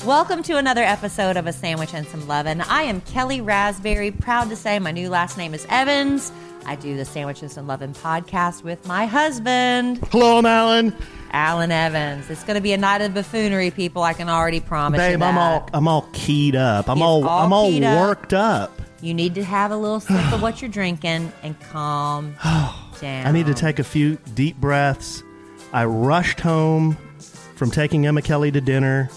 Welcome to another episode of A Sandwich and Some Lovin'. I am Kellie Raspberry, proud to say my new last name is Evans. I do the Sandwich and Some Lovin' podcast with my husband. Hello, I'm Allen. Alan Evans. It's going to be a night of buffoonery, people. I can already promise you Babe, that. I'm all keyed up. I'm all worked up. You need to have a little sip of what you're drinking and calm down. I need to take a few deep breaths. I rushed home from taking Emma Kelly to dinner.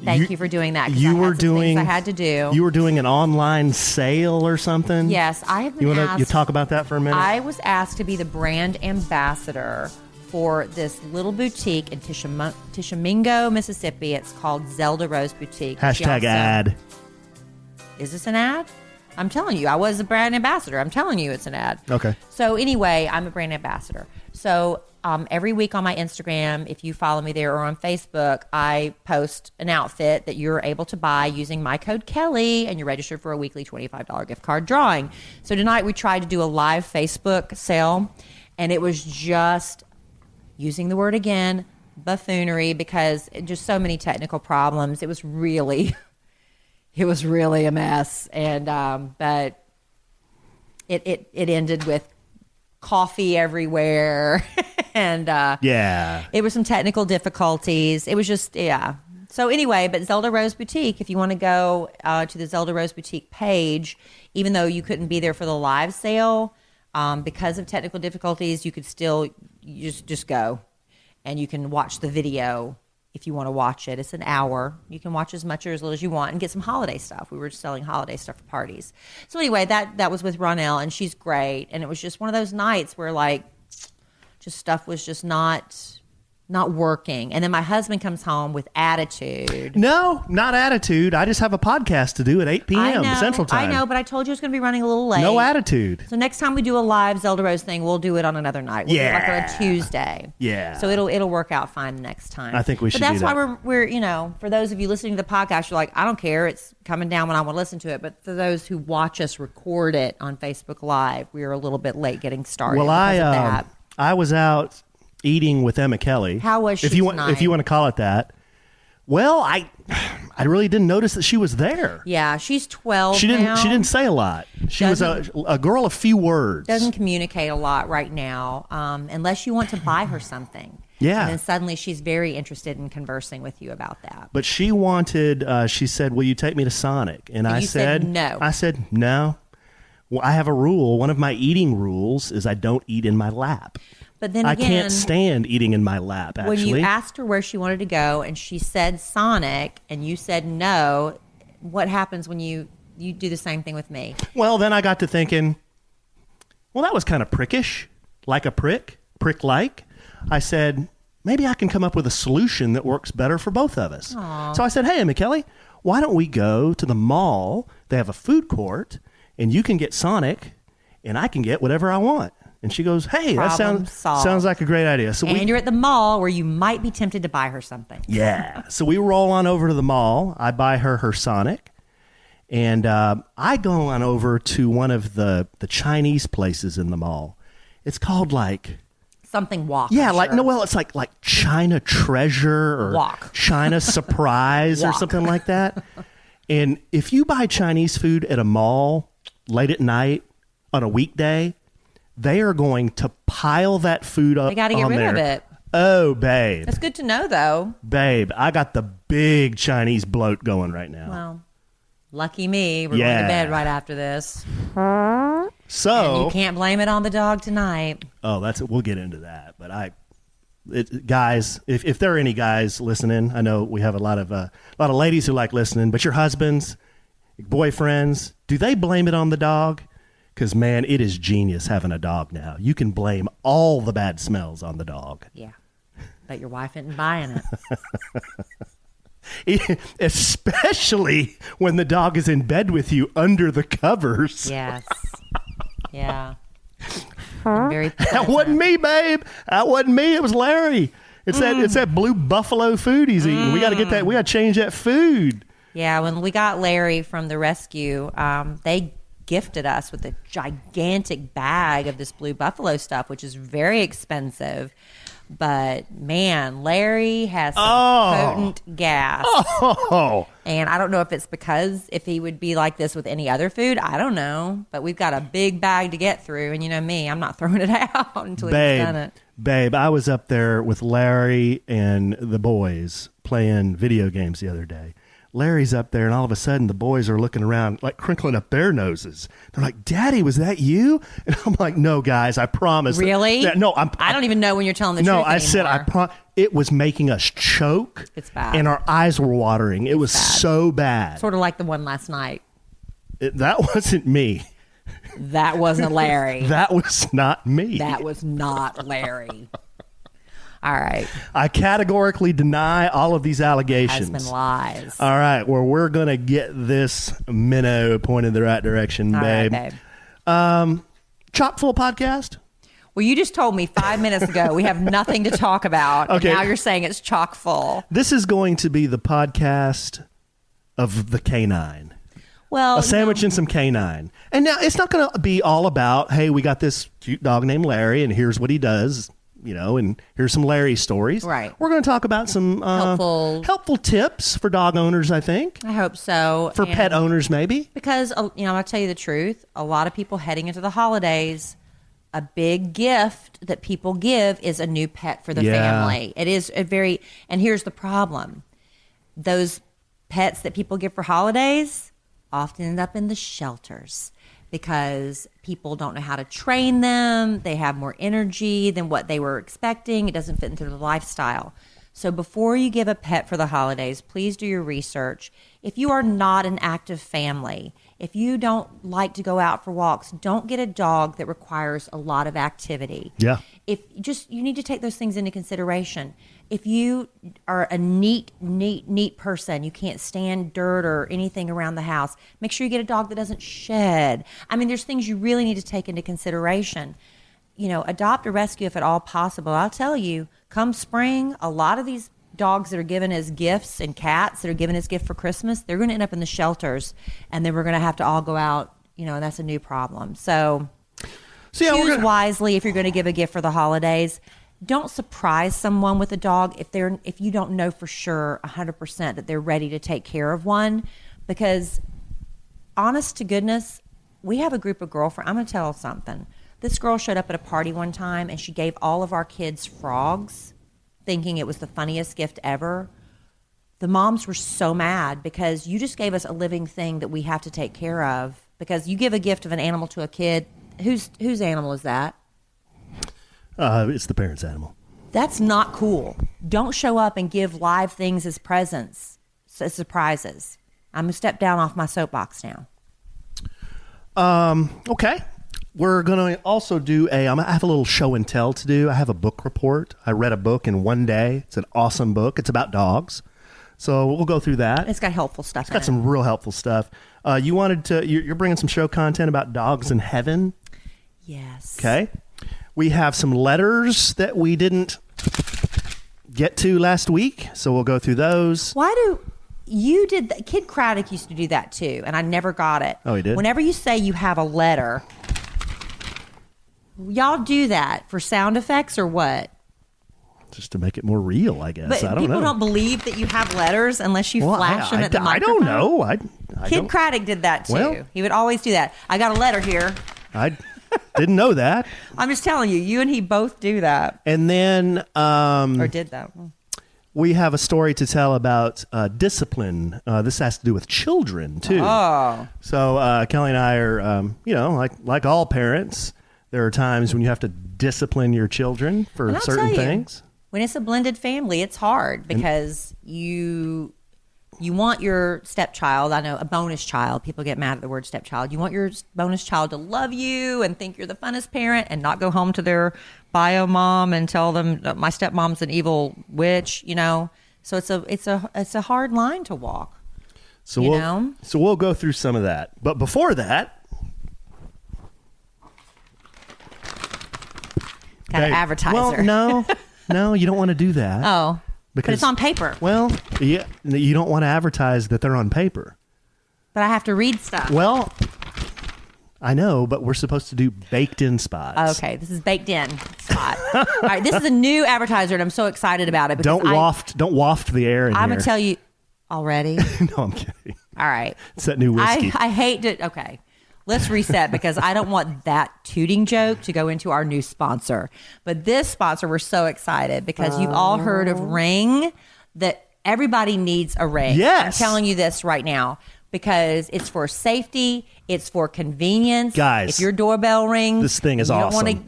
Thank you for doing that. You were doing. I had to do. You were doing an online sale or something. Yes, I have been asked. You talk about that for a minute? I was asked to be the brand ambassador for this little boutique in Tishomingo, Mississippi. It's called Zelda Rose Boutique. Hashtag ad. Is this an ad? I'm telling you, I was a brand ambassador. I'm telling you it's an ad. Okay. So anyway, I'm a brand ambassador. So every week on my Instagram, if you follow me there, or on Facebook, I post an outfit that you're able to buy using my code Kelly, and you're registered for a weekly $25 gift card drawing. So tonight we tried to do a live Facebook sale, and it was just, using the word again, buffoonery, because just so many technical problems. It was really a mess, and but it ended with coffee everywhere, and it was some technical difficulties. It was just So anyway, but Zelda Rose Boutique, if you want to go to the Zelda Rose Boutique page, even though you couldn't be there for the live sale because of technical difficulties, you could still just go, and you can watch the video. If you want to watch it, it's an hour. You can watch as much or as little as you want and get some holiday stuff. We were just selling holiday stuff for parties. So anyway, that was with Ronelle, and she's great. And it was just one of those nights where just stuff was just not working. And then my husband comes home with attitude. No, not attitude. I just have a podcast to do at 8 p.m. Central Time. I know, but I told you it's going to be running a little late. No attitude. So next time we do a live Zelda Rose thing, we'll do it on another night. We'll do it like on a Tuesday. Yeah. So it'll work out fine the next time. I think we should do that. But that's why we're for those of you listening to the podcast, you're like, I don't care. It's coming down when I want to listen to it. But for those who watch us record it on Facebook Live, we were a little bit late getting started because of that. I was out eating with Emma Kelly. How was she if you want to call it that. Well, I really didn't notice that she was there. Yeah, she's 12 She didn't say a lot. She was a girl of few words. Doesn't communicate a lot right now, unless you want to buy her something. Yeah. And then suddenly she's very interested in conversing with you about that. But she wanted, she said, will you take me to Sonic? And I said no. I said, no. Well, I have a rule. One of my eating rules is I don't eat in my lap. But then again, I can't stand eating in my lap, actually. When you asked her where she wanted to go and she said Sonic and you said no, what happens when you do the same thing with me? Well, then I got to thinking, well, that was kind of prickish, like a prick-like. I said, maybe I can come up with a solution that works better for both of us. Aww. So I said, hey, Emma Kelly, why don't we go to the mall? They have a food court, and you can get Sonic, and I can get whatever I want. And she goes, hey, that sounds like a great idea. So you're at the mall where you might be tempted to buy her something. Yeah. So we roll on over to the mall. I buy her Sonic. And I go on over to one of the Chinese places in the mall. It's called something Wok. Yeah, it's like China Treasure or Wok. China Surprise or something like that. And if you buy Chinese food at a mall late at night on a weekday, they are going to pile that food up. They got to get rid of it. Oh, babe. That's good to know, though. Babe, I got the big Chinese bloat going right now. Well, lucky me. We're going to bed right after this. So, and you can't blame it on the dog tonight. Oh, we'll get into that. But guys, if there are any guys listening, I know we have a lot of ladies who like listening. But your husbands, boyfriends, do they blame it on the dog? Because, man, it is genius having a dog now. You can blame all the bad smells on the dog. Yeah. But your wife isn't buying it. Especially when the dog is in bed with you under the covers. Yes. Yeah. Very pleasant. That wasn't me, babe. That wasn't me. It was Larry. It's that blue buffalo food he's eating. We got to get that. We got to change that food. Yeah. When we got Larry from the rescue, they gifted us with a gigantic bag of this blue buffalo stuff, which is very expensive. But man, Larry has some potent gas. Oh. And I don't know if it's because if he would be like this with any other food, I don't know. But we've got a big bag to get through. And you know me, I'm not throwing it out until he's done it. Babe, I was up there with Larry and the boys playing video games the other day. Larry's up there, and all of a sudden, the boys are looking around, like crinkling up their noses. They're like, "Daddy, was that you?" And I'm like, "No, guys, I promise." Really? No, I don't even know when you're telling the truth. No, I said it was making us choke. It's bad, and our eyes were watering. It was so bad. Sort of like the one last night. That wasn't me. That wasn't Larry. That was not me. That was not Larry. All right. I categorically deny all of these allegations. Has been lies. All right. Well, we're going to get this minnow pointed in the right direction, babe. All right, babe. Chock full podcast? Well, you just told me 5 minutes ago we have nothing to talk about. Okay. And now you're saying it's chock full. This is going to be the podcast of the canine. Well, a sandwich and some canine. And now it's not going to be all about, hey, we got this cute dog named Larry, and here's what he does. You know, and here's some Larry stories. Right. We're going to talk about some helpful tips for dog owners, I think. I hope so. For pet owners, maybe. Because, you know, I'll tell you the truth. A lot of people heading into the holidays, a big gift that people give is a new pet for the family. It is a very, and here's the problem. Those pets that people give for holidays often end up in the shelters. Because people don't know how to train them. They have more energy than what they were expecting. It doesn't fit into their lifestyle. So before you give a pet for the holidays, please do your research. If you are not an active family, if you don't like to go out for walks, don't get a dog that requires a lot of activity. Yeah. You need to take those things into consideration. If you are a neat person, you can't stand dirt or anything around the house, make sure you get a dog that doesn't shed. I mean, there's things you really need to take into consideration. You know, adopt or rescue if at all possible. I'll tell you, come spring, a lot of these dogs that are given as gifts and cats that are given as gift for Christmas, they're going to end up in the shelters, and then we're going to have to all go out, you know, and that's a new problem. So choose wisely if you're going to give a gift for the holidays. Don't surprise someone with a dog if you don't know for sure 100% that they're ready to take care of one, because honest to goodness, we have a group of girlfriends. I'm going to tell something. This girl showed up at a party one time and she gave all of our kids frogs, thinking it was the funniest gift ever. The moms were so mad because you just gave us a living thing that we have to take care of, because you give a gift of an animal to a kid. Whose animal is that? It's the parent's animal. That's not cool. Don't show up and give live things as presents, as surprises. I'm going to step down off my soapbox now. Okay. We're going to also I have a little show and tell to do. I have a book report. I read a book in one day. It's an awesome book. It's about dogs. So we'll go through that. It's got helpful stuff in it. It's got some real helpful stuff. You're bringing some show content about dogs in heaven? Yes. Okay. We have some letters that we didn't get to last week, so we'll go through those. Kid Craddock used to do that too, and I never got it. Oh, he did? Whenever you say you have a letter, y'all do that for sound effects or what? Just to make it more real, I guess. But I don't know. People don't believe that you have letters unless you flash them at the microphone. I don't know. Kid Craddock did that too. Well, he would always do that. I got a letter here. I didn't know that. I'm just telling you. You and he both do that. And then... or did that. We have a story to tell about discipline. This has to do with children, too. Oh. So Kelly and I are, like all parents, there are times when you have to discipline your children for certain things. When it's a blended family, it's hard because you want your stepchild, I know, a bonus child. People get mad at the word stepchild. You want your bonus child to love you and think you're the funnest parent and not go home to their bio mom and tell them my stepmom's an evil witch, you know. So it's a hard line to walk. So we'll go through some of that. But before that, got an advertiser. Well, no, you don't want to do that. Oh. Because, but it's on paper. Well, yeah, you don't want to advertise that they're on paper. But I have to read stuff. Well, I know, but we're supposed to do baked in spots. Okay, this is baked in spot. All right, this is a new advertiser, and I'm so excited about it. Don't waft the air in I'm here. gonna tell you already. No, I'm kidding. All right, it's that new whiskey. I hate to. Okay, let's reset because I don't want that tooting joke to go into our new sponsor. But this sponsor, we're so excited because you've all heard of Ring. That everybody needs a Ring. Yes, I'm telling you this right now. Because it's for safety, it's for convenience. Guys, if your doorbell rings, this thing is awesome.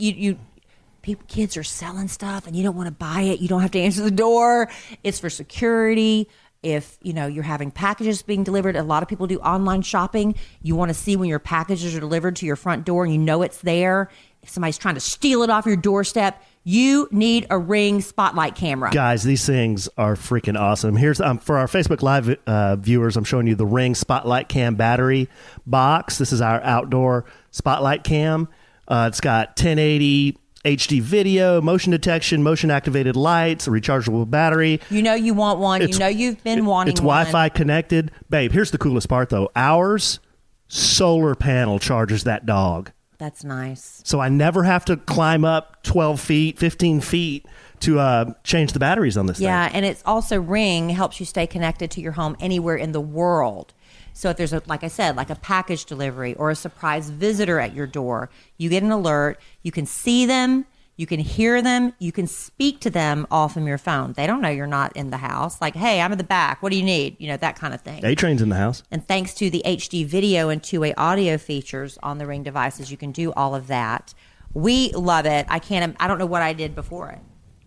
Kids are selling stuff and you don't want to buy it. You don't have to answer the door. It's for security. If you're having packages being delivered, a lot of people do online shopping. You want to see when your packages are delivered to your front door and you know it's there. If somebody's trying to steal it off your doorstep, you need a Ring spotlight camera. Guys, these things are freaking awesome. Here's for our Facebook Live viewers, I'm showing you the Ring Spotlight Cam battery box. This is our outdoor spotlight cam. It's got 1080 HD video, motion detection, motion activated lights, a rechargeable battery. You want one. You've been wanting one. It's Wi-Fi connected. Babe, here's the coolest part though. Ours solar panel charges that dog. That's nice. So I never have to climb up 12 feet, 15 feet to change the batteries on this thing. Yeah, and it's also Ring helps you stay connected to your home anywhere in the world. So if there's, like I said, like a package delivery or a surprise visitor at your door, you get an alert. You can see them. You can hear them. You can speak to them all from your phone. They don't know you're not in the house. Like, hey, I'm in the back. What do you need? That kind of thing. A-Train's in the house. And thanks to the HD video and two-way audio features on the Ring devices, you can do all of that. We love it. I don't know what I did before it.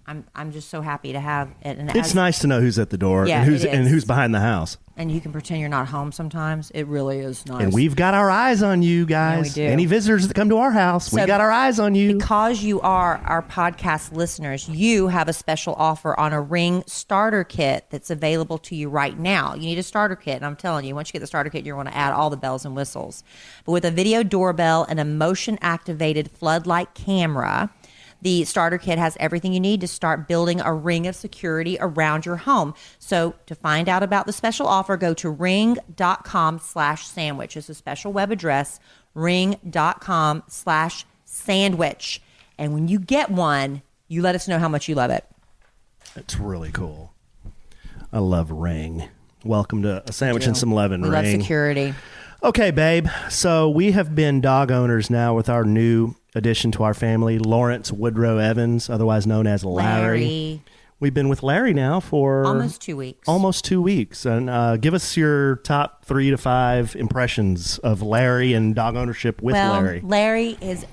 I'm just so happy to have it. And it's nice to know who's at the door and who's behind the house. And you can pretend you're not home sometimes. It really is nice. And we've got our eyes on you guys. Yeah, we do. Any visitors that come to our house, we got our eyes on you. Because you are our podcast listeners, you have a special offer on a Ring starter kit that's available to you right now. You need a starter kit. And I'm telling you, once you get the starter kit, you're going to add all the bells and whistles. But with a video doorbell and a motion activated floodlight camera, the starter kit has everything you need to start building a ring of security around your home. So to find out about the special offer, go to ring.com/sandwich. It's a special web address, ring.com/sandwich. And when you get one, you let us know how much you love it. It's really cool. I love Ring. Welcome to A Sandwich and Some Lovin', Ring. We love security. Okay, babe. So we have been dog owners now with our new addition to our family, Lawrence Woodrow Evans, otherwise known as Larry. We've been with Larry now for almost 2 weeks. And give us your top 3 to 5 impressions of Larry and dog ownership with Larry. Larry is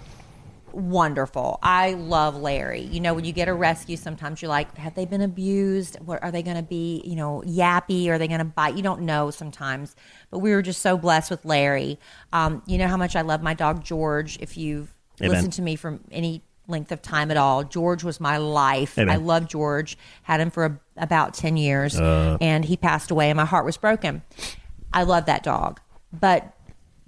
wonderful. I love Larry. When you get a rescue, sometimes you're like, have they been abused? What are they going to be, yappy? Are they going to bite? You don't know sometimes. But we were just so blessed with Larry. You know how much I love my dog, George. If you've listened to me from any length of time at all, George was my life. Amen. I love George. Had him for about 10 years. And he passed away and my heart was broken. I love that dog. But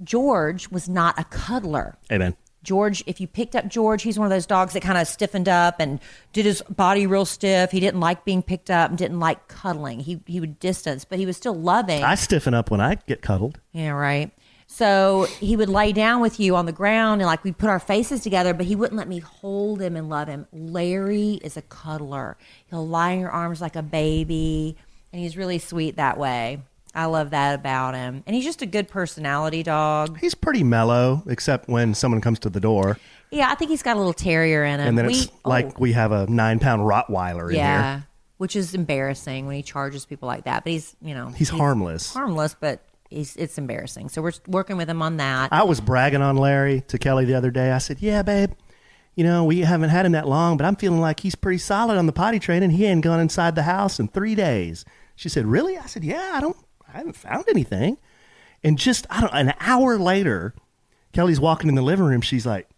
George was not a cuddler. Amen. George, if you picked up George, he's one of those dogs that kind of stiffened up and did his body real stiff. He didn't like being picked up and didn't like cuddling. He would distance, but he was still loving. I stiffen up when I get cuddled. Yeah, right. So he would lay down with you on the ground and we'd put our faces together, but he wouldn't let me hold him and love him. Larry is a cuddler. He'll lie in your arms like a baby, and he's really sweet that way. I love that about him. And he's just a good personality dog. He's pretty mellow, except when someone comes to the door. Yeah, I think he's got a little terrier in him. And then it's like we have a 9-pound Rottweiler in here. Which is embarrassing when he charges people like that. But he's harmless. Harmless, but it's embarrassing. So we're working with him on that. I was bragging on Larry to Kelly the other day. I said, yeah, babe, we haven't had him that long, but I'm feeling like he's pretty solid on the potty training. He ain't gone inside the house in 3 days. She said, really? I said, yeah, I haven't found anything. And just, an hour later, Kelly's walking in the living room. She's like,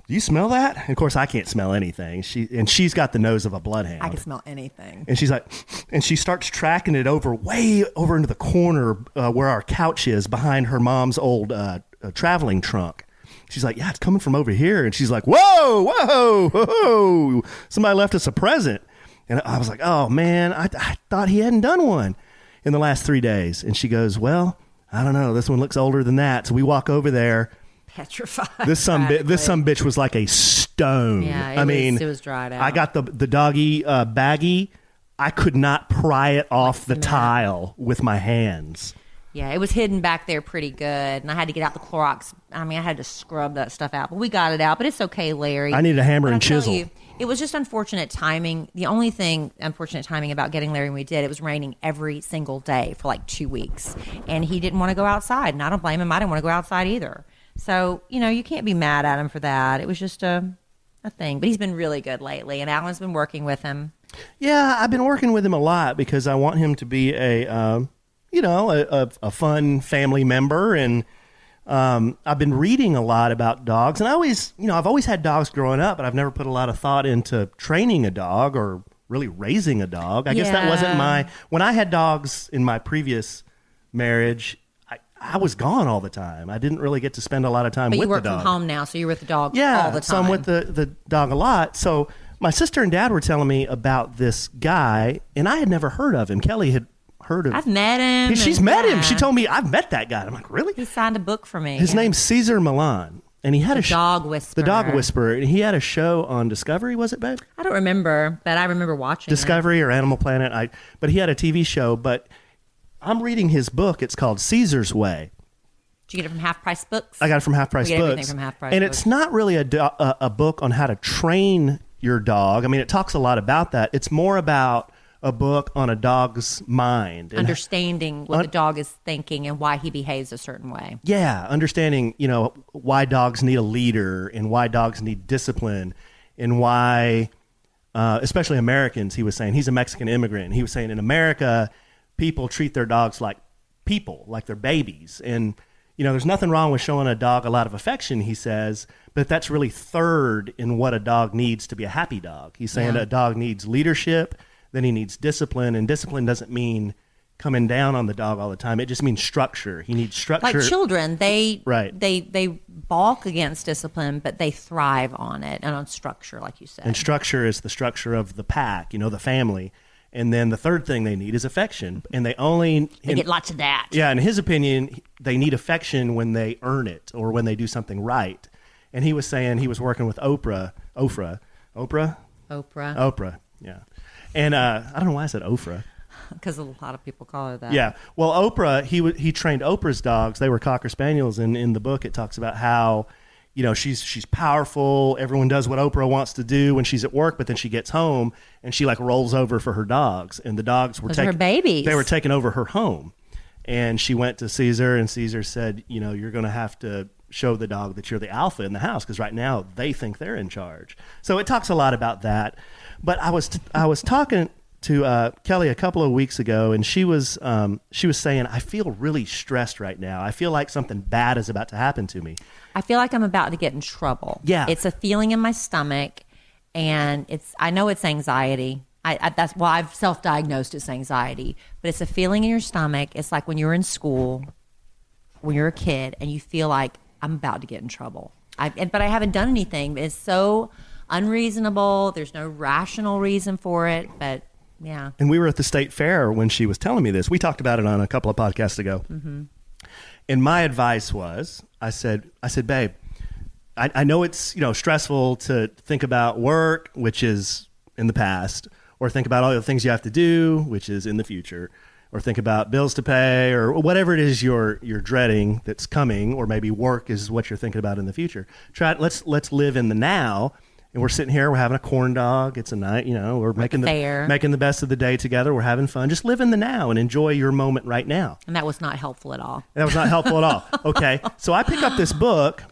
do you smell that? And of course, I can't smell anything. She's got the nose of a bloodhound. I can smell anything. And she's like, and she starts tracking it way over into the corner where our couch is behind her mom's old traveling trunk. She's like, yeah, it's coming from over here. And she's like, whoa, somebody left us a present. And I was like, oh man, I thought he hadn't done one in the last 3 days. And she goes, well, I don't know. This one looks older than that. So we walk over there. Petrified. This some bitch was like a stone. Yeah, it was dried out. I got the doggy baggie. I could not pry it off the tile with my hands. Yeah, it was hidden back there pretty good, and I had to get out the Clorox. I mean, I had to scrub that stuff out, but we got it out. But it's okay, Larry. I need a hammer and chisel. It was just unfortunate timing. The only thing unfortunate timing about getting Larry when we did, it was raining every single day for like 2 weeks, and he didn't want to go outside, and I don't blame him. I didn't want to go outside either. So, you can't be mad at him for that. It was just a thing. But he's been really good lately, and Alan's been working with him. Yeah, I've been working with him a lot because I want him to be a fun family member. And I've been reading a lot about dogs. And I've always had dogs growing up, but I've never put a lot of thought into training a dog or really raising a dog. I guess that wasn't when I had dogs in my previous marriage, I was gone all the time. I didn't really get to spend a lot of time with the dog. But you work from home now, so you're with the dog all the time. So I'm with the dog a lot. So my sister and dad were telling me about this guy, and I had never heard of him. Kelly had heard of him. I've met him. She's met him. She told me, I've met that guy. I'm like, really? He signed a book for me. His name's Cesar Milan. And he had Dog Whisperer. The Dog Whisperer. And he had a show on Discovery, was it, babe? I don't remember, but I remember watching Discovery or Animal Planet. But he had a TV show. But I'm reading his book. It's called Caesar's Way. Did you get it from Half Price Books? I got it from Half Price Books. Everything from Half Price and Books. It's not really a book on how to train your dog. I mean, it talks a lot about that. It's more about a book on a dog's mind. Understanding what the dog is thinking and why he behaves a certain way. Yeah, understanding, why dogs need a leader and why dogs need discipline and why, especially Americans, he was saying. He's a Mexican immigrant. He was saying in America, people treat their dogs like people, like they're babies. And there's nothing wrong with showing a dog a lot of affection, he says, but that's really third in what a dog needs to be a happy dog. He's saying a dog needs leadership, then he needs discipline, and discipline doesn't mean coming down on the dog all the time. It just means structure. He needs structure. Like children, they balk against discipline, but they thrive on it and on structure, like you said. And structure is the structure of the pack, the family. And then the third thing they need is affection. And they get lots of that. Yeah, in his opinion, they need affection when they earn it or when they do something right. And he was saying he was working with Oprah, yeah. And I don't know why I said Oprah. Because a lot of people call her that. Yeah. Well, Oprah, he trained Oprah's dogs. They were Cocker Spaniels. And in the book, it talks about how, she's powerful. Everyone does what Oprah wants to do when she's at work, but then she gets home and she like rolls over for her dogs. And the dogs were her babies. They were taking over her home. And she went to Caesar, and Caesar said, you're going to have to show the dog that you're the alpha in the house because right now they think they're in charge. So it talks a lot about that. But I was talking to Kelly a couple of weeks ago, and she was saying, I feel really stressed right now. I feel like something bad is about to happen to me. I feel like I'm about to get in trouble. Yeah. It's a feeling in my stomach, and I know it's anxiety. I've self-diagnosed as anxiety, but it's a feeling in your stomach. It's like when you're in school, when you're a kid, and you feel like I'm about to get in trouble. But I haven't done anything. It's so unreasonable. There's no rational reason for it, but yeah. And we were at the state fair when she was telling me this. We talked about it on a couple of podcasts ago. Mm-hmm. And my advice was, I said, babe, I know it's stressful to think about work, which is in the past, or think about all the things you have to do, which is in the future, or think about bills to pay, or whatever it is you're dreading that's coming, or maybe work is what you're thinking about in the future. Let's live in the now. And we're sitting here, we're having a corn dog. It's a night, we're making the best of the day together. We're having fun. Just live in the now and enjoy your moment right now. And that was not helpful at all. Okay. So I pick up this book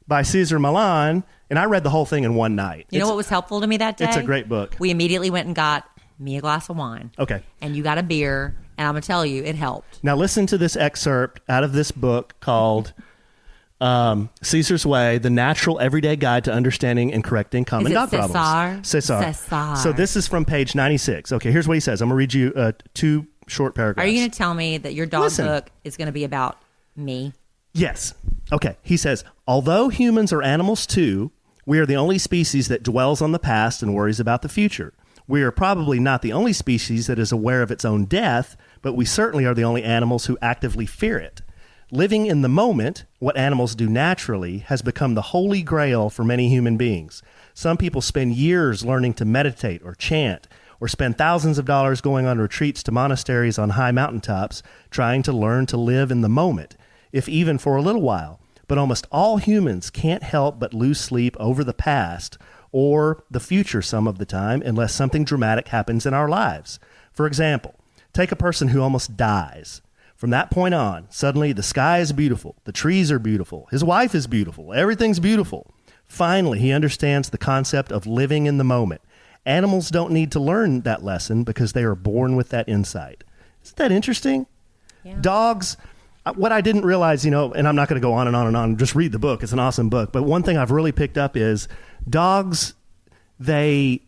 by Cesar Milan, and I read the whole thing in one night. You know what was helpful to me that day? It's a great book. We immediately went and got me a glass of wine. Okay. And you got a beer, and I'm going to tell you, it helped. Now listen to this excerpt out of this book called Caesar's Way, The Natural Everyday Guide to Understanding and Correcting Common Dog Problems. Cesar. So this is from page 96. Okay, here's what he says. I'm going to read you two short paragraphs. Are you going to tell me that your dog book is going to be about me? Yes. Okay. He says, although humans are animals too, we are the only species that dwells on the past and worries about the future. We are probably not the only species that is aware of its own death, but we certainly are the only animals who actively fear it. Living in the moment, what animals do naturally, has become the holy grail for many human beings. Some people spend years learning to meditate or chant, or spend thousands of dollars going on retreats to monasteries on high mountaintops, trying to learn to live in the moment, if even for a little while. But almost all humans can't help but lose sleep over the past or the future some of the time unless something dramatic happens in our lives. For example, take a person who almost dies. From that point on, suddenly the sky is beautiful, the trees are beautiful, his wife is beautiful, everything's beautiful. Finally, he understands the concept of living in the moment. Animals don't need to learn that lesson because they are born with that insight. Isn't that interesting? Yeah. Dogs, what I didn't realize, and I'm not going to go on and on and on, just read the book. It's an awesome book. But one thing I've really picked up is dogs, they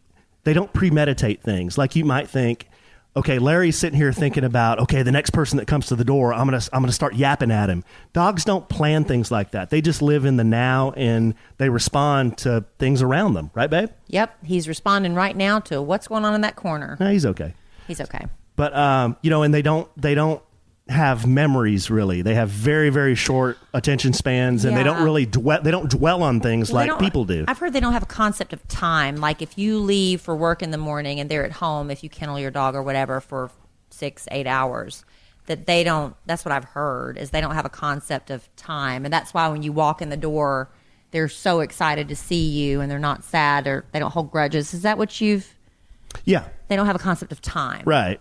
don't premeditate things. Like you might think, okay, Larry's sitting here thinking about, okay, the next person that comes to the door, I'm gonna start yapping at him. Dogs don't plan things like that. They just live in the now and they respond to things around them, right, babe? Yep, he's responding right now to what's going on in that corner. No, he's okay. He's okay. But and they don't have memories really. They have very, very short attention spans, and they don't really dwell on things like people do. I've heard they don't have a concept of time. Like if you leave for work in the morning and they're at home, if you kennel your dog or whatever for 6-8 hours, that they don't. That's what I've heard is they don't have a concept of time, and that's why when you walk in the door, they're so excited to see you, and they're not sad or they don't hold grudges. Is that what you've? Yeah. They don't have a concept of time. Right.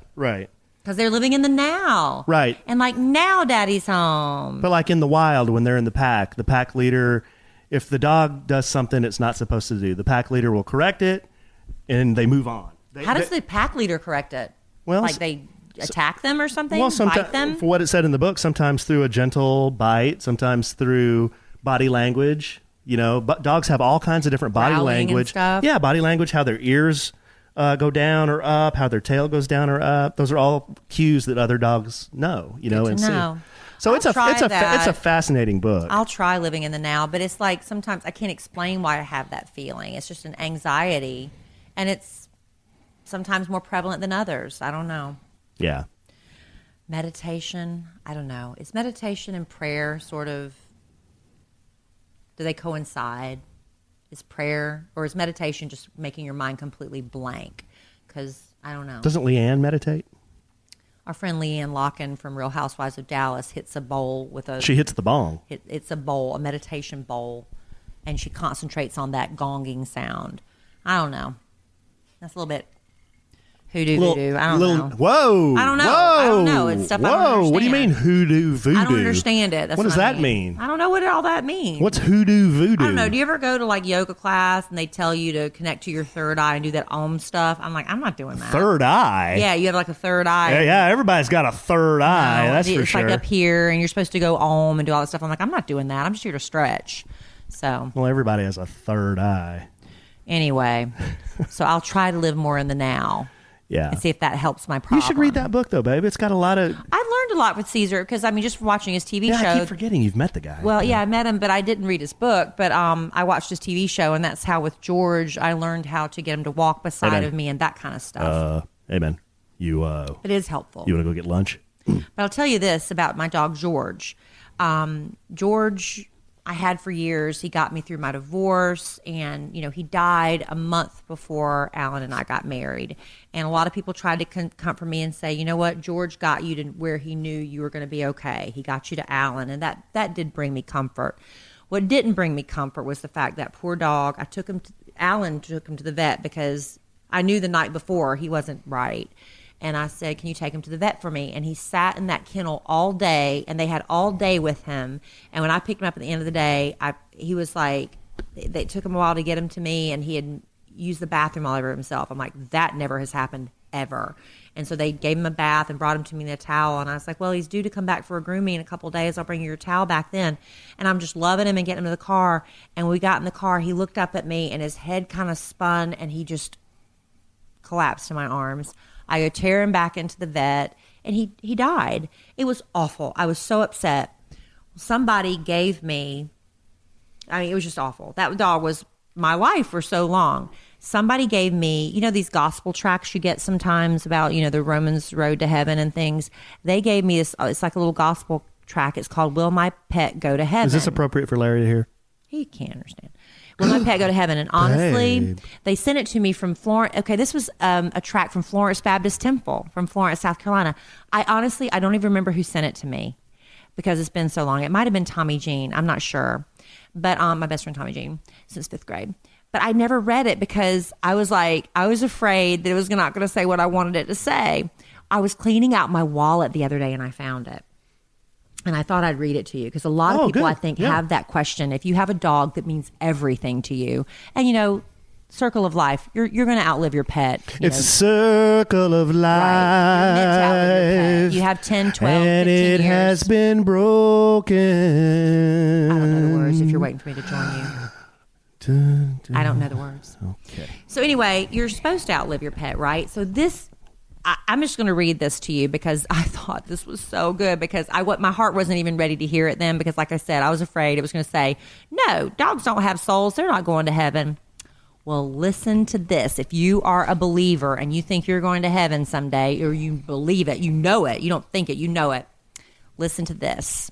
Because they're living in the now. Right. And like now daddy's home. But like in the wild, when they're in the pack leader, if the dog does something it's not supposed to do, the pack leader will correct it and they move on. How does the pack leader correct it? Well, like they attack them or something? Well, bite them? For what it said in the book, sometimes through a gentle bite, sometimes through body language. But dogs have all kinds of different body Growling language. And stuff. Yeah, body language, how their ears go down or up, how their tail goes down or up. Those are all cues that other dogs know, and see. So it's a fascinating book. I'll try living in the now, but it's like sometimes I can't explain why I have that feeling. It's just an anxiety, and it's sometimes more prevalent than others. I don't know. Yeah. Meditation, I don't know. Is meditation and prayer sort of, do they coincide? Is prayer or is meditation just making your mind completely blank? Because I don't know. Doesn't Leanne meditate? Our friend Leanne Locken from Real Housewives of Dallas hits a bowl with a... She hits the bong. It's a bowl, a meditation bowl, and she concentrates on that gonging sound. I don't know. That's a little bit hoodoo. I don't know. Whoa. I don't know. Whoa. I don't know. It's stuff I don't understand. What do you mean hoodoo voodoo? I don't understand it. That's what does I that mean? I don't know what all that means. What's hoodoo voodoo? I don't know. Do you ever go to like yoga class and they tell you to connect to your third eye and do that Om stuff? I'm like, I'm not doing that. Third eye? Yeah, you have like a third eye. Yeah, everybody's got a third eye. That's for it's sure. It's like up here and you're supposed to go Om and do all that stuff. I'm like, I'm not doing that. I'm just here to stretch. So. Well, everybody has a third eye. Anyway, so I'll try to live more in the now. Yeah. And see if that helps my problem. You should read that book, though, babe. It's got a lot of... I learned a lot with Cesar because, just watching his TV show. I keep forgetting you've met the guy. Well, yeah, I met him, but I didn't read his book. But I watched his TV show, and that's how with George, I learned how to get him to walk beside of me and that kind of stuff. Amen. It is helpful. You want to go get lunch? But I'll tell you this about my dog, George. George... I had for years. He got me through my divorce, and he died a month before Alan and I got married. And a lot of people tried to comfort me and say, you know what, George got you to where he knew you were going to be okay. He got you to Alan, and that did bring me comfort. What didn't bring me comfort was the fact that poor dog. Alan took him to the vet because I knew the night before he wasn't right. And I said, can you take him to the vet for me? And he sat in that kennel all day, and they had all day with him. And when I picked him up at the end of the day, he was like, they took him a while to get him to me, and he had used the bathroom all over himself. I'm like, that never has happened ever. And so they gave him a bath and brought him to me in a towel. And I was like, well, he's due to come back for a grooming in a couple of days. I'll bring you your towel back then. And I'm just loving him and getting him to the car. And when we got in the car, he looked up at me, and his head kind of spun, and he just collapsed in my arms. I go tear him back into the vet, and he died. It was awful. I was so upset. Somebody gave me, it was just awful. That dog was my life for so long. Somebody gave me, these gospel tracts you get sometimes about, the Romans road to heaven and things. They gave me this, it's like a little gospel tract. It's called Will My Pet Go to Heaven? Is this appropriate for Larry to hear? He can't understand. Will My Pet Go to Heaven? And honestly, Babe. they sent it to me from Florence. Okay, this was a tract from Florence Baptist Temple from Florence, South Carolina. I don't even remember who sent it to me because it's been so long. It might have been Tommy Jean. I'm not sure. But my best friend Tommy Jean since 5th grade. But I never read it because I was afraid that it was not going to say what I wanted it to say. I was cleaning out my wallet the other day and I found it. And I thought I'd read it to you because a lot of people, good. I think, have that question. If you have a dog that means everything to you, and circle of life, you're going to outlive your pet. It's a circle of life. Right. You're meant to outlive your pet. You have 10, 12, and 15 it years. has been broken. I don't know the words if you're waiting for me to join you. I don't know the words. Okay. So anyway, you're supposed to outlive your pet, right? So I'm just going to read this to you because I thought this was so good because my heart wasn't even ready to hear it then because like I said, I was afraid it was going to say, no, dogs don't have souls. They're not going to heaven. Well, listen to this. If you are a believer and you think you're going to heaven someday or you believe it, you know it, you don't think it, you know it. Listen to this.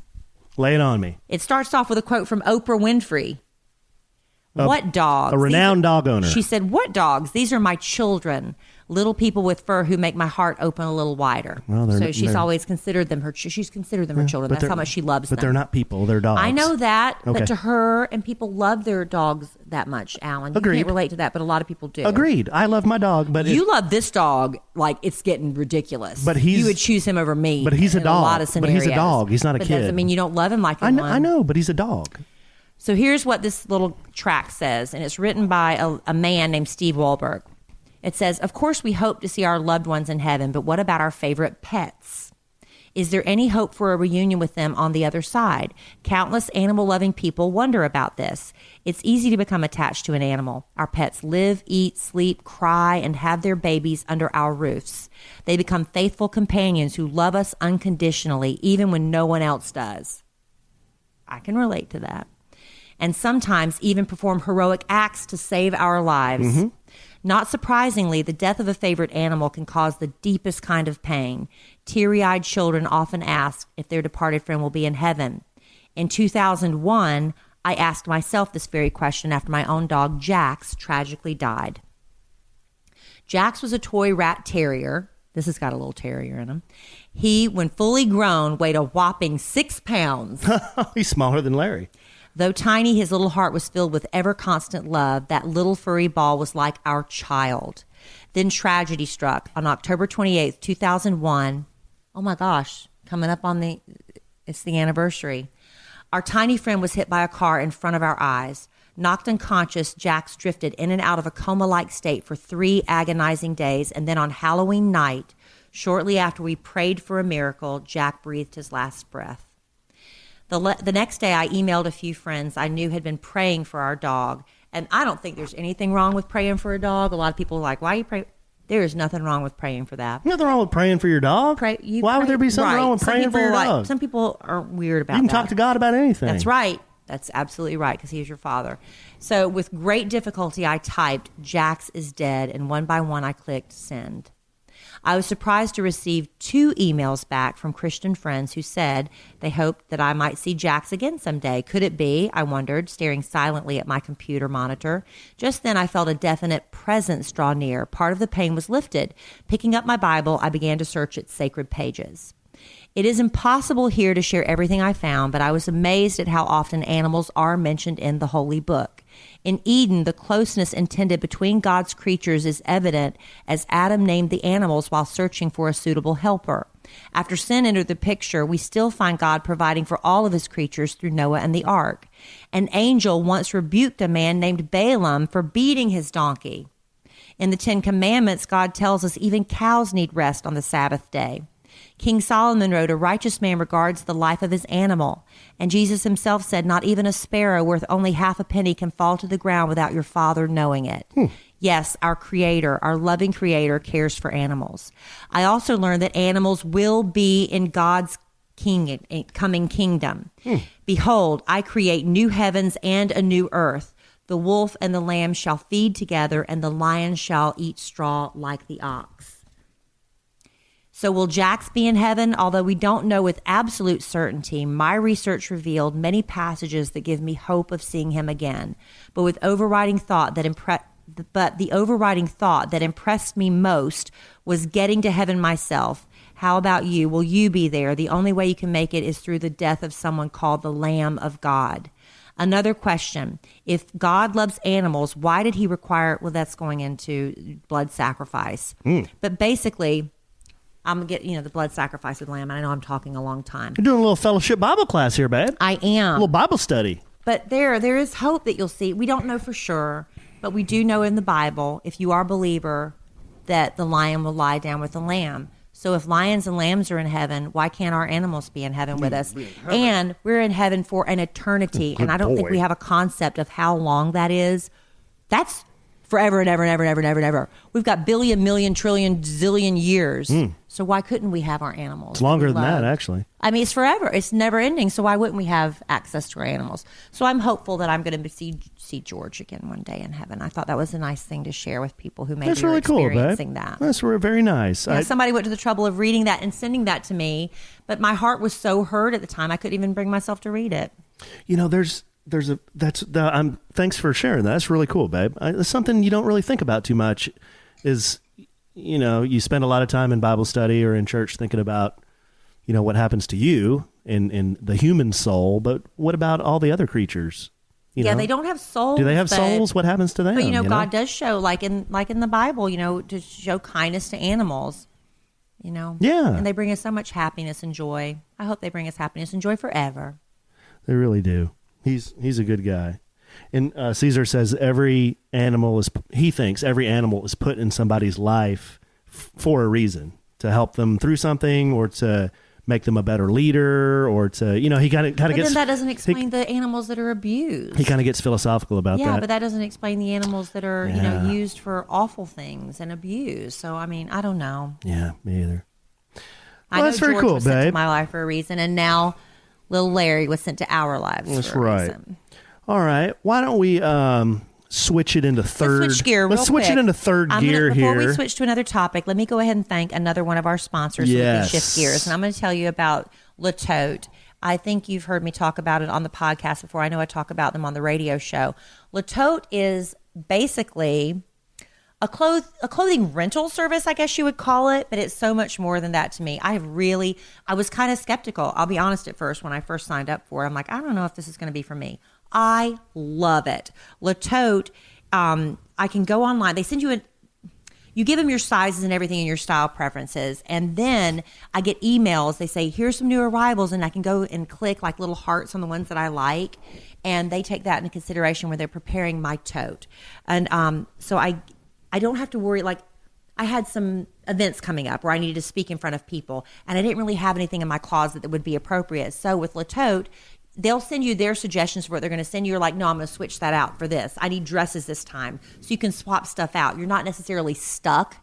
Lay it on me. It starts off with a quote from Oprah Winfrey. What dogs? A renowned dog owner. She said, what dogs? These are my children, little people with fur who make my heart open a little wider. Well, so she's always considered them her children. That's how much she loves them. But they're not people. They're dogs. I know that, Okay. but to her, and people love their dogs that much, Alan. Agreed. You can't relate to that, but a lot of people do. Agreed. I love my dog, but You love this dog like it's getting ridiculous. But you would choose him over me. But he's a in dog. A lot of But scenarios. he's a dog. He's not a but kid. Doesn't mean you don't love him like you I know, but he's a dog. So here's what this little tract says, and it's written by a man named Steve Wahlberg. It says, of course, we hope to see our loved ones in heaven, but what about our favorite pets? Is there any hope for a reunion with them on the other side? Countless animal-loving people wonder about this. It's easy to become attached to an animal. Our pets live, eat, sleep, cry, and have their babies under our roofs. They become faithful companions who love us unconditionally, even when no one else does. I can relate to that. And sometimes even perform heroic acts to save our lives. Mm-hmm. Not surprisingly, the death of a favorite animal can cause the deepest kind of pain. Teary-eyed children often ask if their departed friend will be in heaven. In 2001, I asked myself this very question after my own dog, Jax, tragically died. Jax was a toy rat terrier. This has got a little terrier in him. He, when fully grown, weighed a whopping 6 pounds. He's smaller than Larry. Though tiny, his little heart was filled with ever-constant love. That little furry ball was like our child. Then tragedy struck on October 28th, 2001. Oh my gosh, coming up on it's the anniversary. Our tiny friend was hit by a car in front of our eyes. Knocked unconscious, Jax drifted in and out of a coma-like state for 3 agonizing days, and then on Halloween night, shortly after we prayed for a miracle, Jack breathed his last breath. The next day, I emailed a few friends I knew had been praying for our dog. And I don't think there's anything wrong with praying for a dog. A lot of people are like, why are you praying? There is nothing wrong with praying for that. Nothing wrong with praying for your dog. Why would there be something wrong with praying for your dog? Some people are weird about that. You can talk to God about anything. That's right. That's absolutely right, because he is your father. So with great difficulty, I typed, Jax is dead, and one by one, I clicked send. I was surprised to receive 2 emails back from Christian friends who said they hoped that I might see Jax again someday. Could it be? I wondered, staring silently at my computer monitor. Just then, I felt a definite presence draw near. Part of the pain was lifted. Picking up my Bible, I began to search its sacred pages. It is impossible here to share everything I found, but I was amazed at how often animals are mentioned in the Holy Book. In Eden, the closeness intended between God's creatures is evident as Adam named the animals while searching for a suitable helper. After sin entered the picture, we still find God providing for all of his creatures through Noah and the ark. An angel once rebuked a man named Balaam for beating his donkey. In the 10 Commandments, God tells us even cows need rest on the Sabbath day. King Solomon wrote, a righteous man regards the life of his animal. And Jesus himself said, not even a sparrow worth only half a penny can fall to the ground without your Father knowing it. Yes, our Creator, our loving Creator, cares for animals. I also learned that animals will be in God's coming kingdom. Behold, I create new heavens and a new earth. The wolf and the lamb shall feed together, and the lion shall eat straw like the ox. So will Jax be in heaven? Although we don't know with absolute certainty, my research revealed many passages that give me hope of seeing him again. But the overriding thought that impressed me most was getting to heaven myself. How about you? Will you be there? The only way you can make it is through the death of someone called the Lamb of God. Another question. If God loves animals, why did he require, well, that's going into blood sacrifice. But basically, I'm going to get, the blood sacrifice with lamb. I know I'm talking a long time. You're doing a little fellowship Bible class here, babe. I am. A little Bible study. But there is hope that you'll see. We don't know for sure, but we do know in the Bible, if you are a believer, that the lion will lie down with the lamb. So if lions and lambs are in heaven, why can't our animals be in heaven with us? And we're in heaven for an eternity. And I don't think we have a concept of how long that is. That's forever and ever and ever and ever and ever and ever. We've got billion, million, trillion, zillion years. So why couldn't we have our animals? It's longer than that, actually. I mean, it's forever. It's never ending. So why wouldn't we have access to our animals? So I'm hopeful that I'm going to see George again one day in heaven. I thought that was a nice thing to share with people who maybe are experiencing that. That's very nice. Yeah, somebody went to the trouble of reading that and sending that to me, but my heart was so hurt at the time I couldn't even bring myself to read it. Thanks for sharing that. That's really cool, babe. It's something you don't really think about too much. Is you spend a lot of time in Bible study or in church thinking about what happens to you in the human soul, but what about all the other creatures? They don't have souls. Do they have souls? What happens to them? But God does show, like in the Bible, to show kindness to animals. Yeah, and they bring us so much happiness and joy. I hope they bring us happiness and joy forever. They really do. He's a good guy. And Cesar says he thinks every animal is put in somebody's life for a reason, to help them through something or to make them a better leader or to, he kind of gets... But then that doesn't explain the animals that are abused. He kind of gets philosophical about that. Yeah, but that doesn't explain the animals that are, used for awful things and abused. So, I mean, I don't know. Yeah, me either. Well, that's very cool, babe. Sent to my life for a reason, and now little Larry was sent to our lives That's for a right. reason. All right. Why don't we switch it into third? Let's switch gear Let's switch quick. It into third gear Before here. we switch to another topic, let me go ahead and thank another one of our sponsors so we can shift gears. And I'm going to tell you about Latote. I think you've heard me talk about it on the podcast before. I know I talk about them on the radio show. Latote is basically a clothing rental service, I guess you would call it, but it's so much more than that to me. I was kind of skeptical. I'll be honest at first when I first signed up for it. I'm like, I don't know if this is going to be for me. I love it. Latote, I can go online. They send you you give them your sizes and everything and your style preferences. And then I get emails. They say, here's some new arrivals. And I can go and click like little hearts on the ones that I like. And they take that into consideration when they're preparing my tote. And so I don't have to worry. Like, I had some events coming up where I needed to speak in front of people. And I didn't really have anything in my closet that would be appropriate. So with Latote, they'll send you their suggestions for what they're going to send you. You're like, no, I'm going to switch that out for this. I need dresses this time. So you can swap stuff out. You're not necessarily stuck,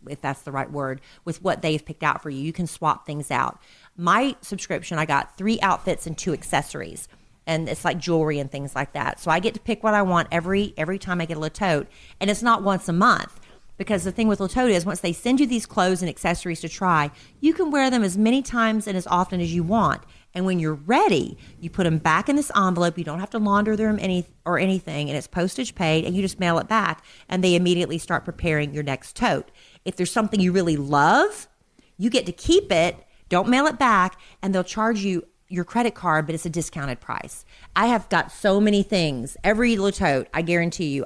if that's the right word, with what they've picked out for you. You can swap things out. My subscription, I got 3 outfits and 2 accessories. And it's like jewelry and things like that. So I get to pick what I want every time I get a Latote. And it's not once a month. Because the thing with Latote is once they send you these clothes and accessories to try, you can wear them as many times and as often as you want. And when you're ready, you put them back in this envelope. You don't have to launder them anything, and it's postage paid, and you just mail it back, and they immediately start preparing your next tote. If there's something you really love, you get to keep it, don't mail it back, and they'll charge you your credit card, but it's a discounted price. I have got so many things. Every Latote, I guarantee you,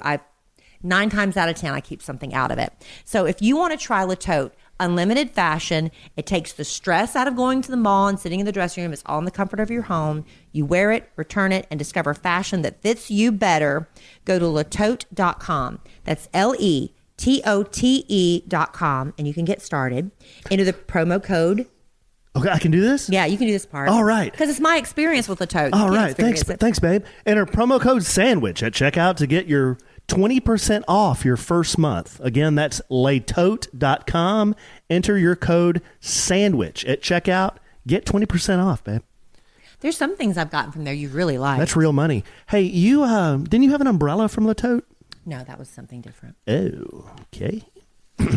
9 times out of 10, I keep something out of it. So if you want to try Latote, unlimited fashion, it takes the stress out of going to the mall and sitting in the dressing room. It's all in the comfort of your home. You wear it, return it, and discover fashion that fits you better. Go to latote.com. That's LETOTE.com, and you can get started. Enter the promo code. Okay, I can do this? Yeah, you can do this part. All right. Because it's my experience with Latote. All right. Thanks, babe. Enter promo code SANDWICH at checkout to get your 20% off your first month. Again, that's latote.com. Enter your code SANDWICH at checkout. Get 20% off, babe. There's some things I've gotten from there you really like. That's real money. Hey, you didn't you have an umbrella from Latote? No, that was something different. Oh, okay.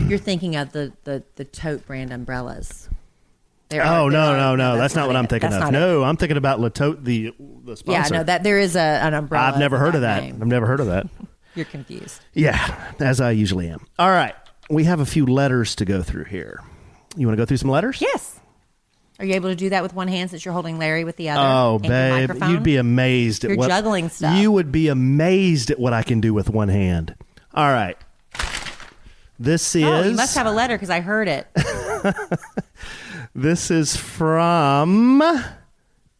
You're thinking of the Tote brand umbrellas. No. That's not what I'm thinking of. No, I'm thinking about Latote, the sponsor. Yeah, no, that there is an umbrella. I've never heard of that. Name. I've never heard of that. You're confused. Yeah, as I usually am. All right. We have a few letters to go through here. You want to go through some letters? Yes. Are you able to do that with one hand since you're holding Larry with the other? Oh, babe, you'd be amazed at You're what juggling stuff. You would be amazed at what I can do with one hand. All right. This is. Oh, you must have a letter because I heard it. This is from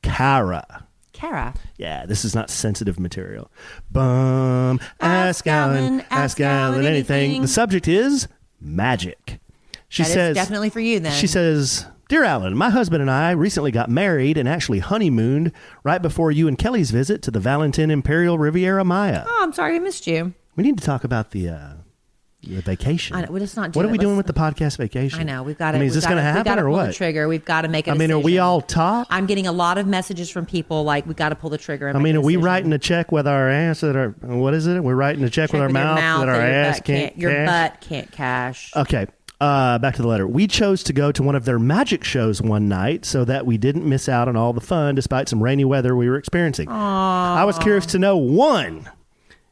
Kara. Kara. Yeah, this is not sensitive material. Bum. Ask Allen anything. The subject is magic. She says, definitely for you then. She says, Dear Allen, my husband and I recently got married and actually honeymooned right before you and Kelly's visit to the Valentin Imperial Riviera Maya. Oh, I'm sorry I missed you. We need to talk about the vacation. I know, let's not do what it. are we doing with the podcast vacation? I know. We've got to. Is this going to happen or what? The trigger. We've got to make a decision. Are we all talk? I'm getting a lot of messages from people like we got to pull the trigger. And are we writing a check with our ass that our what is it? We're writing a check with our mouth that our ass can't. Your butt can't cash. Okay. Back to the letter. We chose to go to one of their magic shows one night so that we didn't miss out on all the fun despite some rainy weather we were experiencing. Aww. I was curious to know, one,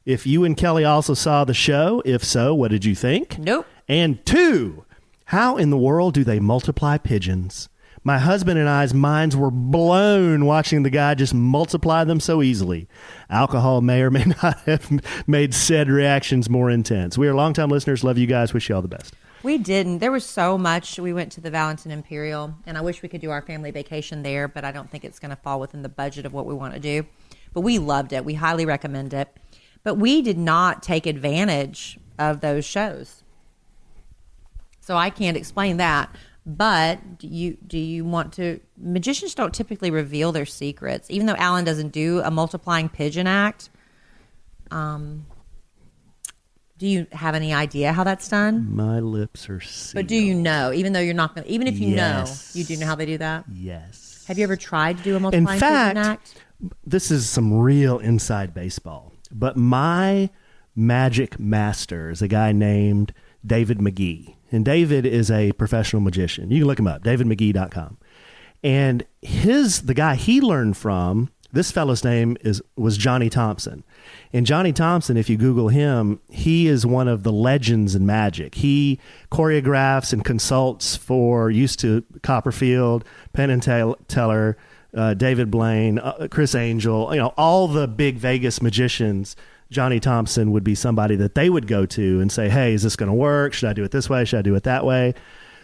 if you and Kelly also saw the show. If so, what did you think? Nope. And two, how in the world do they multiply pigeons? My husband and I's minds were blown watching the guy just multiply them so easily. Alcohol may or may not have made said reactions more intense. We are longtime listeners. Love you guys. Wish you all the best. We didn't. There was so much. We went to the Valentin Imperial, and I wish we could do our family vacation there, but I don't think it's going to fall within the budget of what we want to do. But we loved it. We highly recommend it. But we did not take advantage of those shows. So I can't explain that. But do you want to? Magicians don't typically reveal their secrets, even though Alan doesn't do a multiplying pigeon act. Do you have any idea how that's done? My lips are sealed. But do you know? Even though you're not going to, even if you know, you do know how they do that? Yes. Have you ever tried to do a multiplying pigeon act? This is some real inside baseball. But my magic master is a guy named David McGee. And David is a professional magician. You can look him up, davidmcgee.com. And the guy he learned from, this fellow's name was Johnny Thompson. And Johnny Thompson, if you Google him, he is one of the legends in magic. He choreographs and consults used to Copperfield, Penn and Teller, David Blaine, Chris Angel, all the big Vegas magicians. Johnny Thompson would be somebody that they would go to and say, hey, is this going to work? Should I do it this way? Should I do it that way?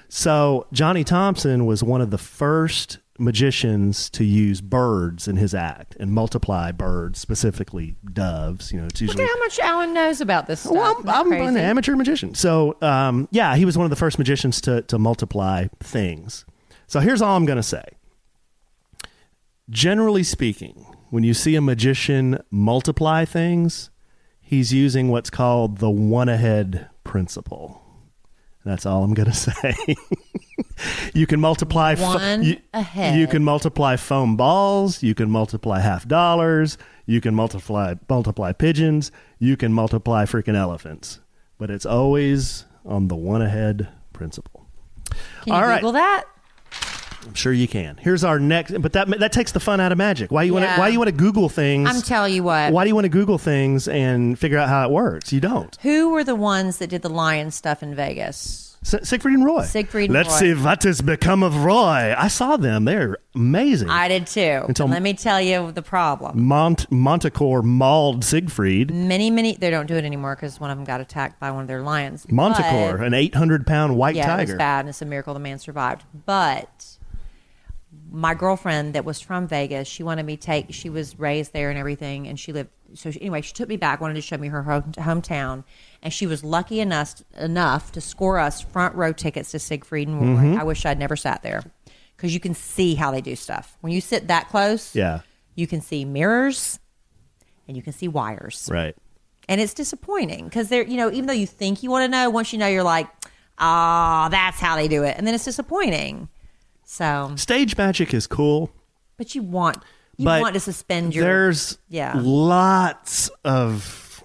So Johnny Thompson was one of the first magicians to use birds in his act and multiply birds, specifically doves. It's usually. Look at how much Alan knows about this stuff. Well, I'm an amateur magician. So, he was one of the first magicians to multiply things. So here's all I'm going to say. Generally speaking, when you see a magician multiply things, he's using what's called the one-ahead principle. That's all I'm going to say. You can multiply ahead. You can multiply foam balls. You can multiply $50. You can multiply pigeons. You can multiply freaking elephants. But it's always on the one ahead principle. Can you Google that? I'm sure you can. Here's our next, but that takes the fun out of magic. Why you want to Google things? I'm telling you what. Why do you want to Google things and figure out how it works? You don't. Who were the ones that did the lion stuff in Vegas? Siegfried and Roy. Let's see what has become of Roy. I saw them. They're amazing. I did too. Let me tell you the problem. Montecore mauled Siegfried. Many, they don't do it anymore because one of them got attacked by one of their lions. Montecore, an 800-pound white tiger. Yeah, it was bad, and it's a miracle the man survived. But my girlfriend that was from Vegas, she wanted me she was raised there and everything, and she lived. So anyway, she took me back, wanted to show me her hometown, and she was lucky enough to score us front row tickets to Siegfried and Roy. Mm-hmm. I wish I'd never sat there because you can see how they do stuff. When you sit that close, you can see mirrors and you can see wires. Right. And it's disappointing because they're, even though you think you want to know, once you know, you're like, that's how they do it. And then it's disappointing. So stage magic is cool. But you want to suspend your... There's lots of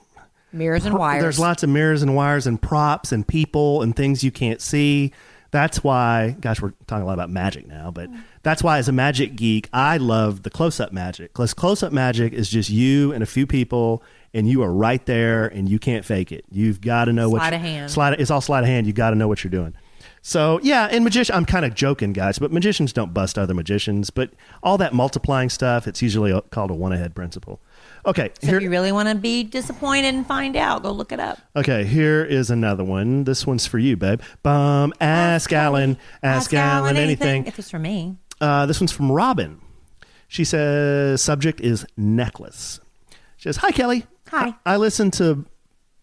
Mirrors and wires. There's lots of mirrors and wires and props and people and things you can't see. That's why, gosh, we're talking a lot about magic now, but that's why as a magic geek, I love the close-up magic. Because close-up magic is just you and a few people, and you are right there, and you can't fake it. You've got to know Sleight of hand. It's all sleight of hand. You got to know what you're doing. So, yeah, and magician, I'm kind of joking, guys, but magicians don't bust other magicians. But all that multiplying stuff, it's usually called a one-ahead principle. Okay. So if you really want to be disappointed and find out, go look it up. Okay, here is another one. This one's for you, babe. Ask Allen. Ask Allen anything. If it's for me. This one's from Robin. She says, subject is necklace. She says, hi, Kelly. Hi. I listen to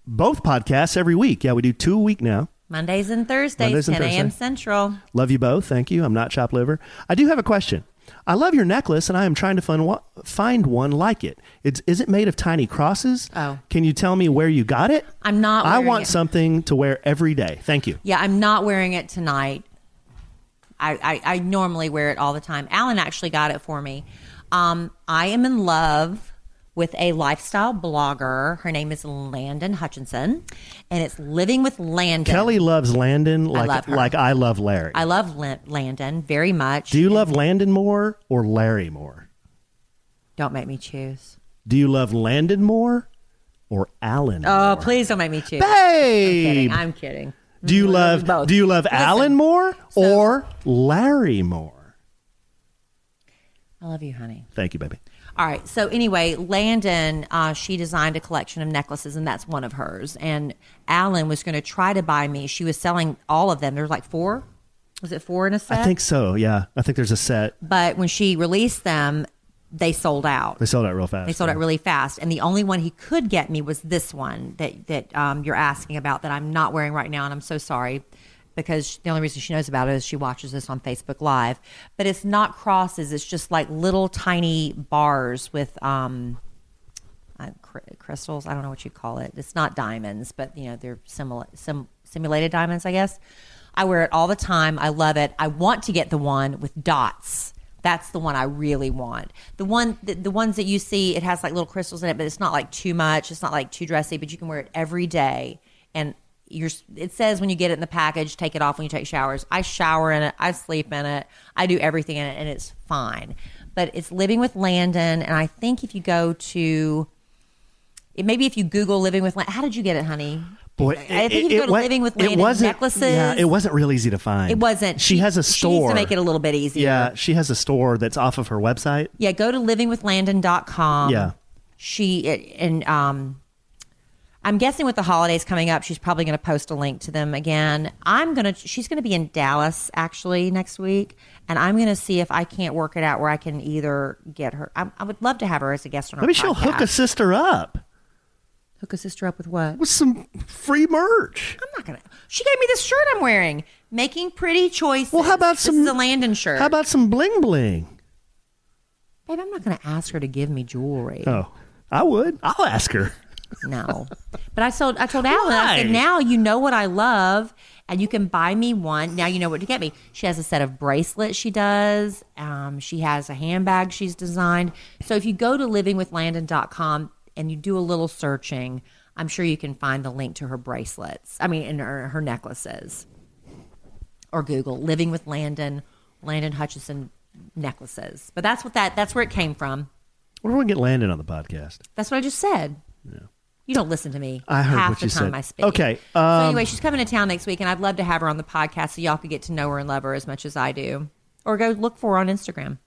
both podcasts every week. Yeah, we do 2 a week now. Mondays and Thursdays, 10 a.m. Central. Love you both. Thank you. I'm not chopped liver. I do have a question. I love your necklace, and I am trying to find one like it. Is it made of tiny crosses? Oh. Can you tell me where you got it? I'm not wearing I want it. something to wear every day. Thank you. Yeah, I'm not wearing it tonight. I normally wear it all the time. Alan actually got it for me. I am in love with a lifestyle blogger. Her name is Landon Hutchinson, and it's Living with Landon. Kelly loves Landon like I love Larry. I love Landon very much. Do you love Landon more or Larry more? Don't make me choose. Do you love Landon more or Alan more? Oh, please don't make me choose. Babe! I'm kidding. Do you love Alan more or Larry more? I love you, honey. Thank you, baby. All right. So anyway, Landon, she designed a collection of necklaces, and that's one of hers. And Alan was going to try to buy me. She was selling all of them. There's like 4. Was it 4 in a set? I think so. Yeah. I think there's a set. But when she released them, they sold out. They sold out real fast. They sold out really fast. And the only one he could get me was this one that you're asking about that I'm not wearing right now. And I'm so sorry, because the only reason she knows about it is she watches this on Facebook Live. But it's not crosses. It's just like little tiny bars with crystals. I don't know what you call it. It's not diamonds, but they're simulated diamonds, I guess. I wear it all the time. I love it. I want to get the one with dots. That's the one I really want. The ones that you see, it has like little crystals in it, but it's not like too much. It's not like too dressy, but you can wear it every day. And it says when you get it in the package, take it off when you take showers. I shower in it. I sleep in it. I do everything in it, and it's fine. But it's Living with Landon, and I think if you go to, maybe if you Google Living with Landon, how did you get it, honey? Boy, I think if you go to Living with Landon necklaces. Yeah, it wasn't real easy to find. It wasn't. She has a store. She needs to make it a little bit easier. Yeah, she has a store that's off of her website. Yeah, go to livingwithlandon.com. Yeah. I'm guessing with the holidays coming up, she's probably going to post a link to them again. She's going to be in Dallas actually next week, and I'm going to see if I can't work it out where I can either get her. I would love to have her as a guest on our Maybe podcast. she'll hook a sister up. Hook a sister up with what? With some free merch. I'm not going to. She gave me this shirt I'm wearing. Making pretty choices. Well, how about this is a Landon shirt. How about some bling bling? Babe, I'm not going to ask her to give me jewelry. Oh, I would. I'll ask her. No. But I told Alan, I said, now you know what I love, and you can buy me one. Now you know what to get me. She has a set of bracelets she does. She has a handbag she's designed. So if you go to livingwithlandon.com and you do a little searching, I'm sure you can find the link to her bracelets. And her necklaces. Or Google Living with Landon Hutchinson necklaces. But that's where it came from. What do we get Landon on the podcast? That's what I just said. Yeah. You don't listen to me. I heard half what the you time said. I speak. Okay. So anyway, she's coming to town next week, and I'd love to have her on the podcast so y'all could get to know her and love her as much as I do. Or go look for her on Instagram.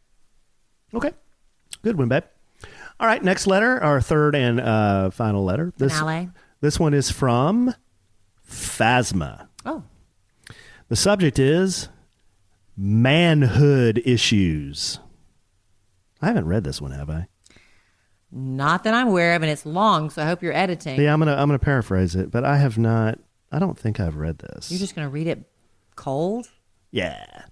Okay. Good one, babe. All right, next letter, our third and final letter. This one is from Phasma. Oh. The subject is manhood issues. I haven't read this one, have I? Not that I'm aware of, and it's long, so I hope you're editing. Yeah, I'm gonna paraphrase it, but I have not. I don't think I've read this. You're just gonna read it cold? Yeah.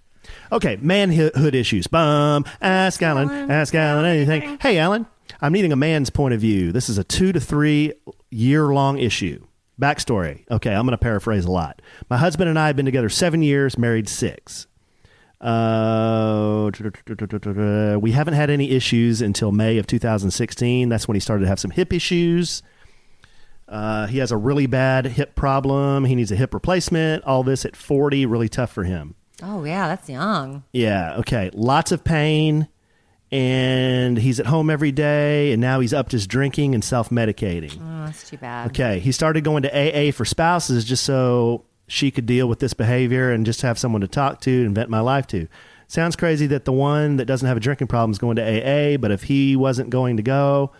Okay, manhood issues. Ask Allen anything. Hey, Alan, I'm needing a man's point of view. This is a 2 to 3 year long issue. Backstory. Okay, I'm going to paraphrase a lot. My husband and I have been together 7 years, married 6. We haven't had any issues until May of 2016. That's when he started to have some hip issues. He has a really bad hip problem. He needs a hip replacement. All this at 40, really tough for him. Oh, yeah, that's young. Yeah, okay. Lots of pain, and he's at home every day, and now he's upped his drinking and self-medicating. Oh, that's too bad. Okay, he started going to AA for spouses just so she could deal with this behavior and just have someone to talk to and vent my life to. Sounds crazy that the one that doesn't have a drinking problem is going to AA, but if he wasn't going to go,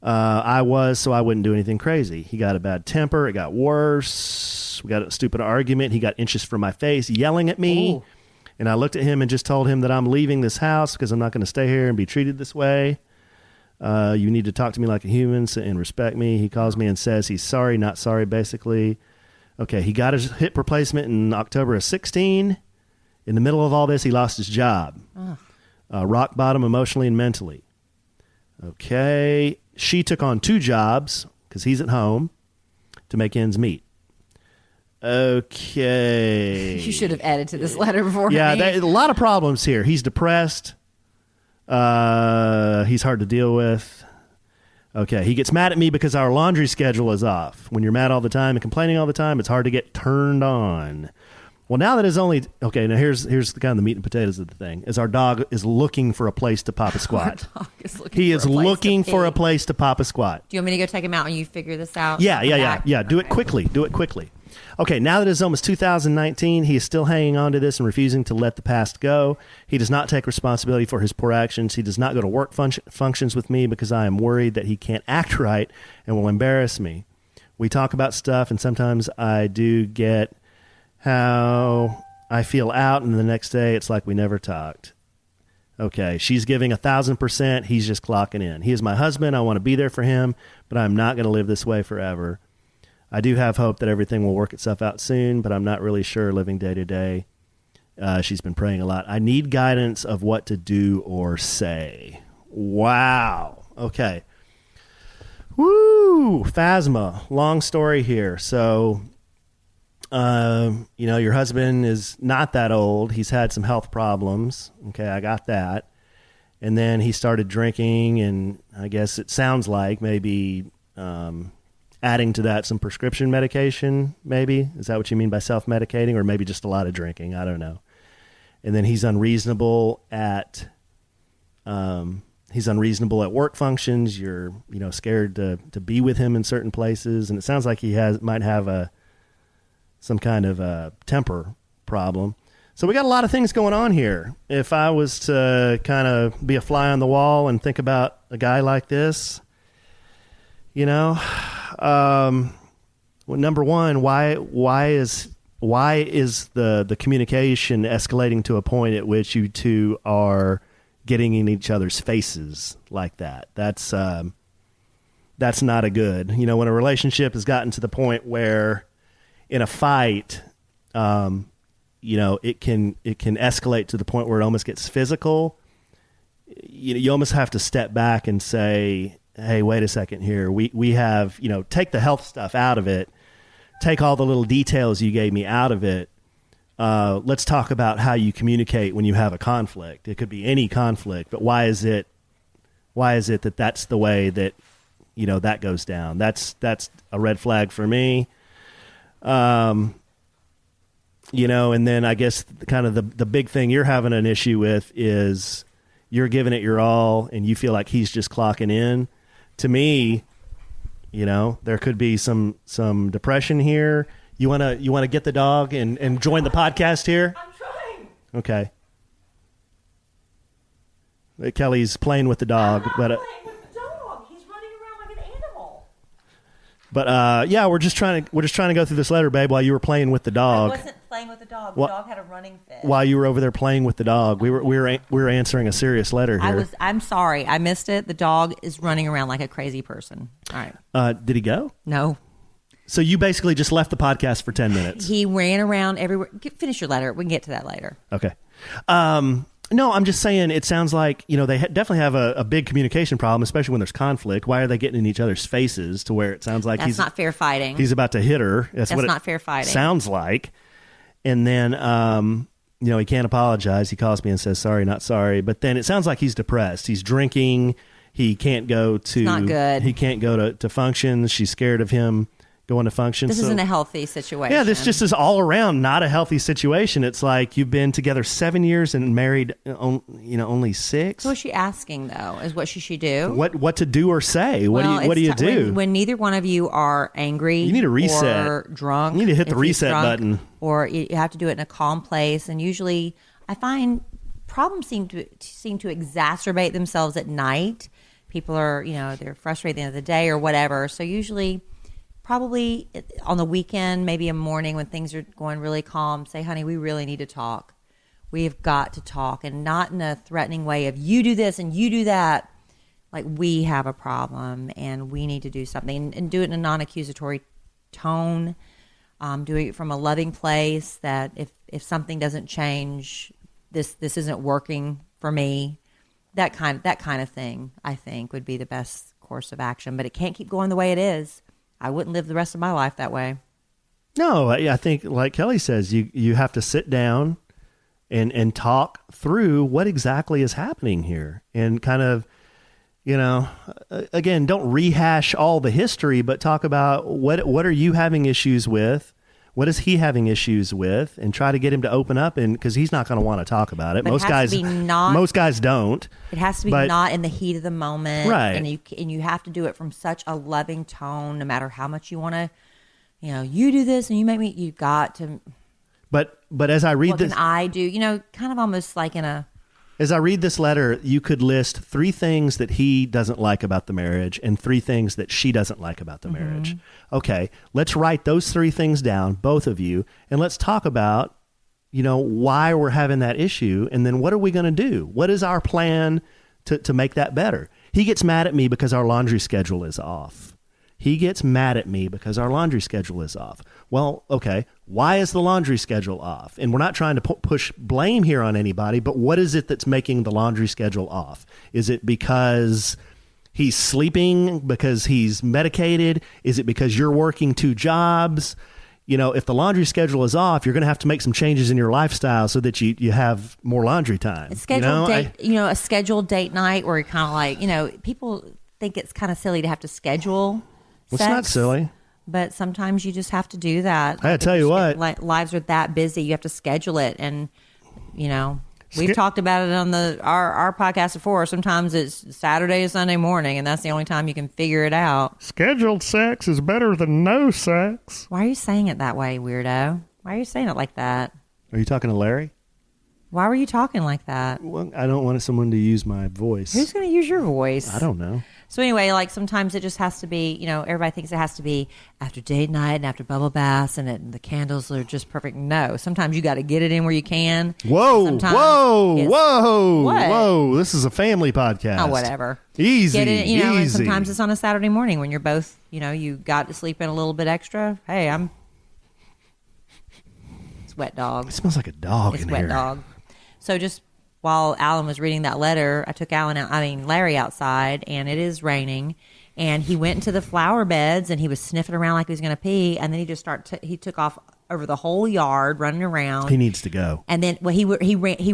I was, so I wouldn't do anything crazy. He got a bad temper. It got worse. We got a stupid argument. He got inches from my face, yelling at me. Ooh. And I looked at him and just told him that I'm leaving this house because I'm not going to stay here and be treated this way. You need to talk to me like a human and respect me. He calls me and says he's sorry, not sorry, basically. Okay, he got his hip replacement in October of 16. In the middle of all this, he lost his job. Rock bottom emotionally and mentally. Okay. She took on 2 jobs because he's at home to make ends meet. Okay. You should have added to this letter before. Yeah, a lot of problems here. He's depressed. He's hard to deal with. Okay, he gets mad at me because our laundry schedule is off. When you're mad all the time and complaining all the time, it's hard to get turned on. Well, now that it's only... Okay, now here's the kind of the meat and potatoes of the thing, is our dog is looking for a place to pop a squat. Our dog is looking he for is a place looking to for pee. a place to pop a squat. Do you want me to go take him out and you figure this out? Yeah. Do it quickly. Okay, now that it's almost 2019, he is still hanging on to this and refusing to let the past go. He does not take responsibility for his poor actions. He does not go to work functions with me because I am worried that he can't act right and will embarrass me. We talk about stuff, and sometimes I do get how I feel out, and the next day it's like we never talked. Okay, she's giving 1,000%. He's just clocking in. He is my husband. I want to be there for him, but I'm not going to live this way forever. I do have hope that everything will work itself out soon, but I'm not really sure living day to day. She's been praying a lot. I need guidance of what to do or say. Wow. Okay. Woo! Phasma. Long story here. So, your husband is not that old. He's had some health problems. Okay, I got that. And then he started drinking, and I guess it sounds like maybe adding to that some prescription medication, maybe. Is that what you mean by self-medicating, or maybe just a lot of drinking? I don't know. And then he's unreasonable at work functions. You're, scared to be with him in certain places. And it sounds like he might have some kind of a temper problem. So we got a lot of things going on here. If I was to kind of be a fly on the wall and think about a guy like this, well, number one, why is the communication escalating to a point at which you two are getting in each other's faces like that? That's not a good. When a relationship has gotten to the point where in a fight, it can escalate to the point where it almost gets physical. You almost have to step back and say, hey, wait a second here. We have, take the health stuff out of it. Take all the little details you gave me out of it. Let's talk about how you communicate when you have a conflict. It could be any conflict, but why is it that that's the way that, that goes down? That's a red flag for me. And then I guess kind of the big thing you're having an issue with is you're giving it your all and you feel like he's just clocking in. To me, there could be some depression here. You want to get the dog and join the podcast here? I'm trying. Okay. Kelly's playing with the dog, playing with the dog. He's running around like an animal. But we're just trying to go through this letter, babe, while you were playing with the dog. I wasn't playing with the dog. The dog had a running fit. While you were over there playing with the dog, we were answering a serious letter here. I'm sorry, I missed it. The dog is running around like a crazy person. All right. Did he go? No. So you basically just left the podcast for 10 minutes. He ran around everywhere. Finish your letter. We can get to that later. Okay. No, I'm just saying it sounds like, they definitely have a big communication problem, especially when there's conflict. Why are they getting in each other's faces to where it sounds like That's not fair fighting. He's about to hit her. That's what not fair fighting. Sounds like. And then, he can't apologize. He calls me and says, sorry, not sorry. But then it sounds like he's depressed. He's drinking. He can't go to. Not good. He can't go to functions. She's scared of him going to functions. This isn't a healthy situation. Yeah, this just is all around not a healthy situation. It's like you've been together 7 years and married, only 6. So what's she asking though? Is what should she do? What to do or say? What do you do? When neither one of you are angry, you need a reset. Or drunk. You need to hit the if he's reset drunk, button. Or you have to do it in a calm place. And usually, I find problems seem to exacerbate themselves at night. People are, they're frustrated at the end of the day or whatever. So usually, probably on the weekend, maybe a morning when things are going really calm, say, honey, we really need to talk. We've got to talk, and not in a threatening way of you do this and you do that. Like, we have a problem and we need to do something, and do it in a non-accusatory tone, doing it from a loving place that if something doesn't change, this isn't working for me. That kind of thing, I think, would be the best course of action. But it can't keep going the way it is. I wouldn't live the rest of my life that way. No, I think, like Kelly says, you have to sit down and talk through what exactly is happening here, and kind of, again, don't rehash all the history, but talk about what are you having issues with. What is he having issues with, and try to get him to open up, and because he's not going to want to talk about it. But most guys don't. It has to be not in the heat of the moment, right? And you have to do it from such a loving tone, no matter how much you want to. You do this, and you make me. You've got to. But as I read this, what can I do? Kind of almost like in a. As I read this letter, you could list 3 things that he doesn't like about the marriage and 3 things that she doesn't like about the marriage. Okay, let's write those 3 things down, both of you, and let's talk about, why we're having that issue, and then what are we going to do? What is our plan to make that better? He gets mad at me because our laundry schedule is off. He gets mad at me because our laundry schedule is off. Well, okay, why is the laundry schedule off? And we're not trying to push blame here on anybody, but what is it that's making the laundry schedule off? Is it because he's sleeping, because he's medicated? Is it because you're working 2 jobs? If the laundry schedule is off, you're going to have to make some changes in your lifestyle so that you have more laundry time. A scheduled date night where you're kind of like, people think it's kind of silly to have to schedule. It's not silly. But sometimes you just have to do that. I tell you what. Lives are that busy. You have to schedule it. And, we've talked about it on our podcast before. Sometimes it's Saturday or Sunday morning, and that's the only time you can figure it out. Scheduled sex is better than no sex. Why are you saying it that way, weirdo? Why are you saying it like that? Are you talking to Larry? Why were you talking like that? Well, I don't want someone to use my voice. Who's going to use your voice? I don't know. So anyway, sometimes it just has to be, everybody thinks it has to be after date night and after bubble baths and the candles are just perfect. No, sometimes you got to get it in where you can. Whoa. This is a family podcast. Oh, whatever. Easy, get it, easy. And sometimes it's on a Saturday morning when you're both, you got to sleep in a little bit extra. Hey, it's wet dog. It smells like a dog it's in wet here. Dog. So just while Alan was reading that letter, I took Larry outside, and it is raining, and he went into the flower beds, and he was sniffing around like he was going to pee, and then he just he took off over the whole yard, running around. He needs to go. And then he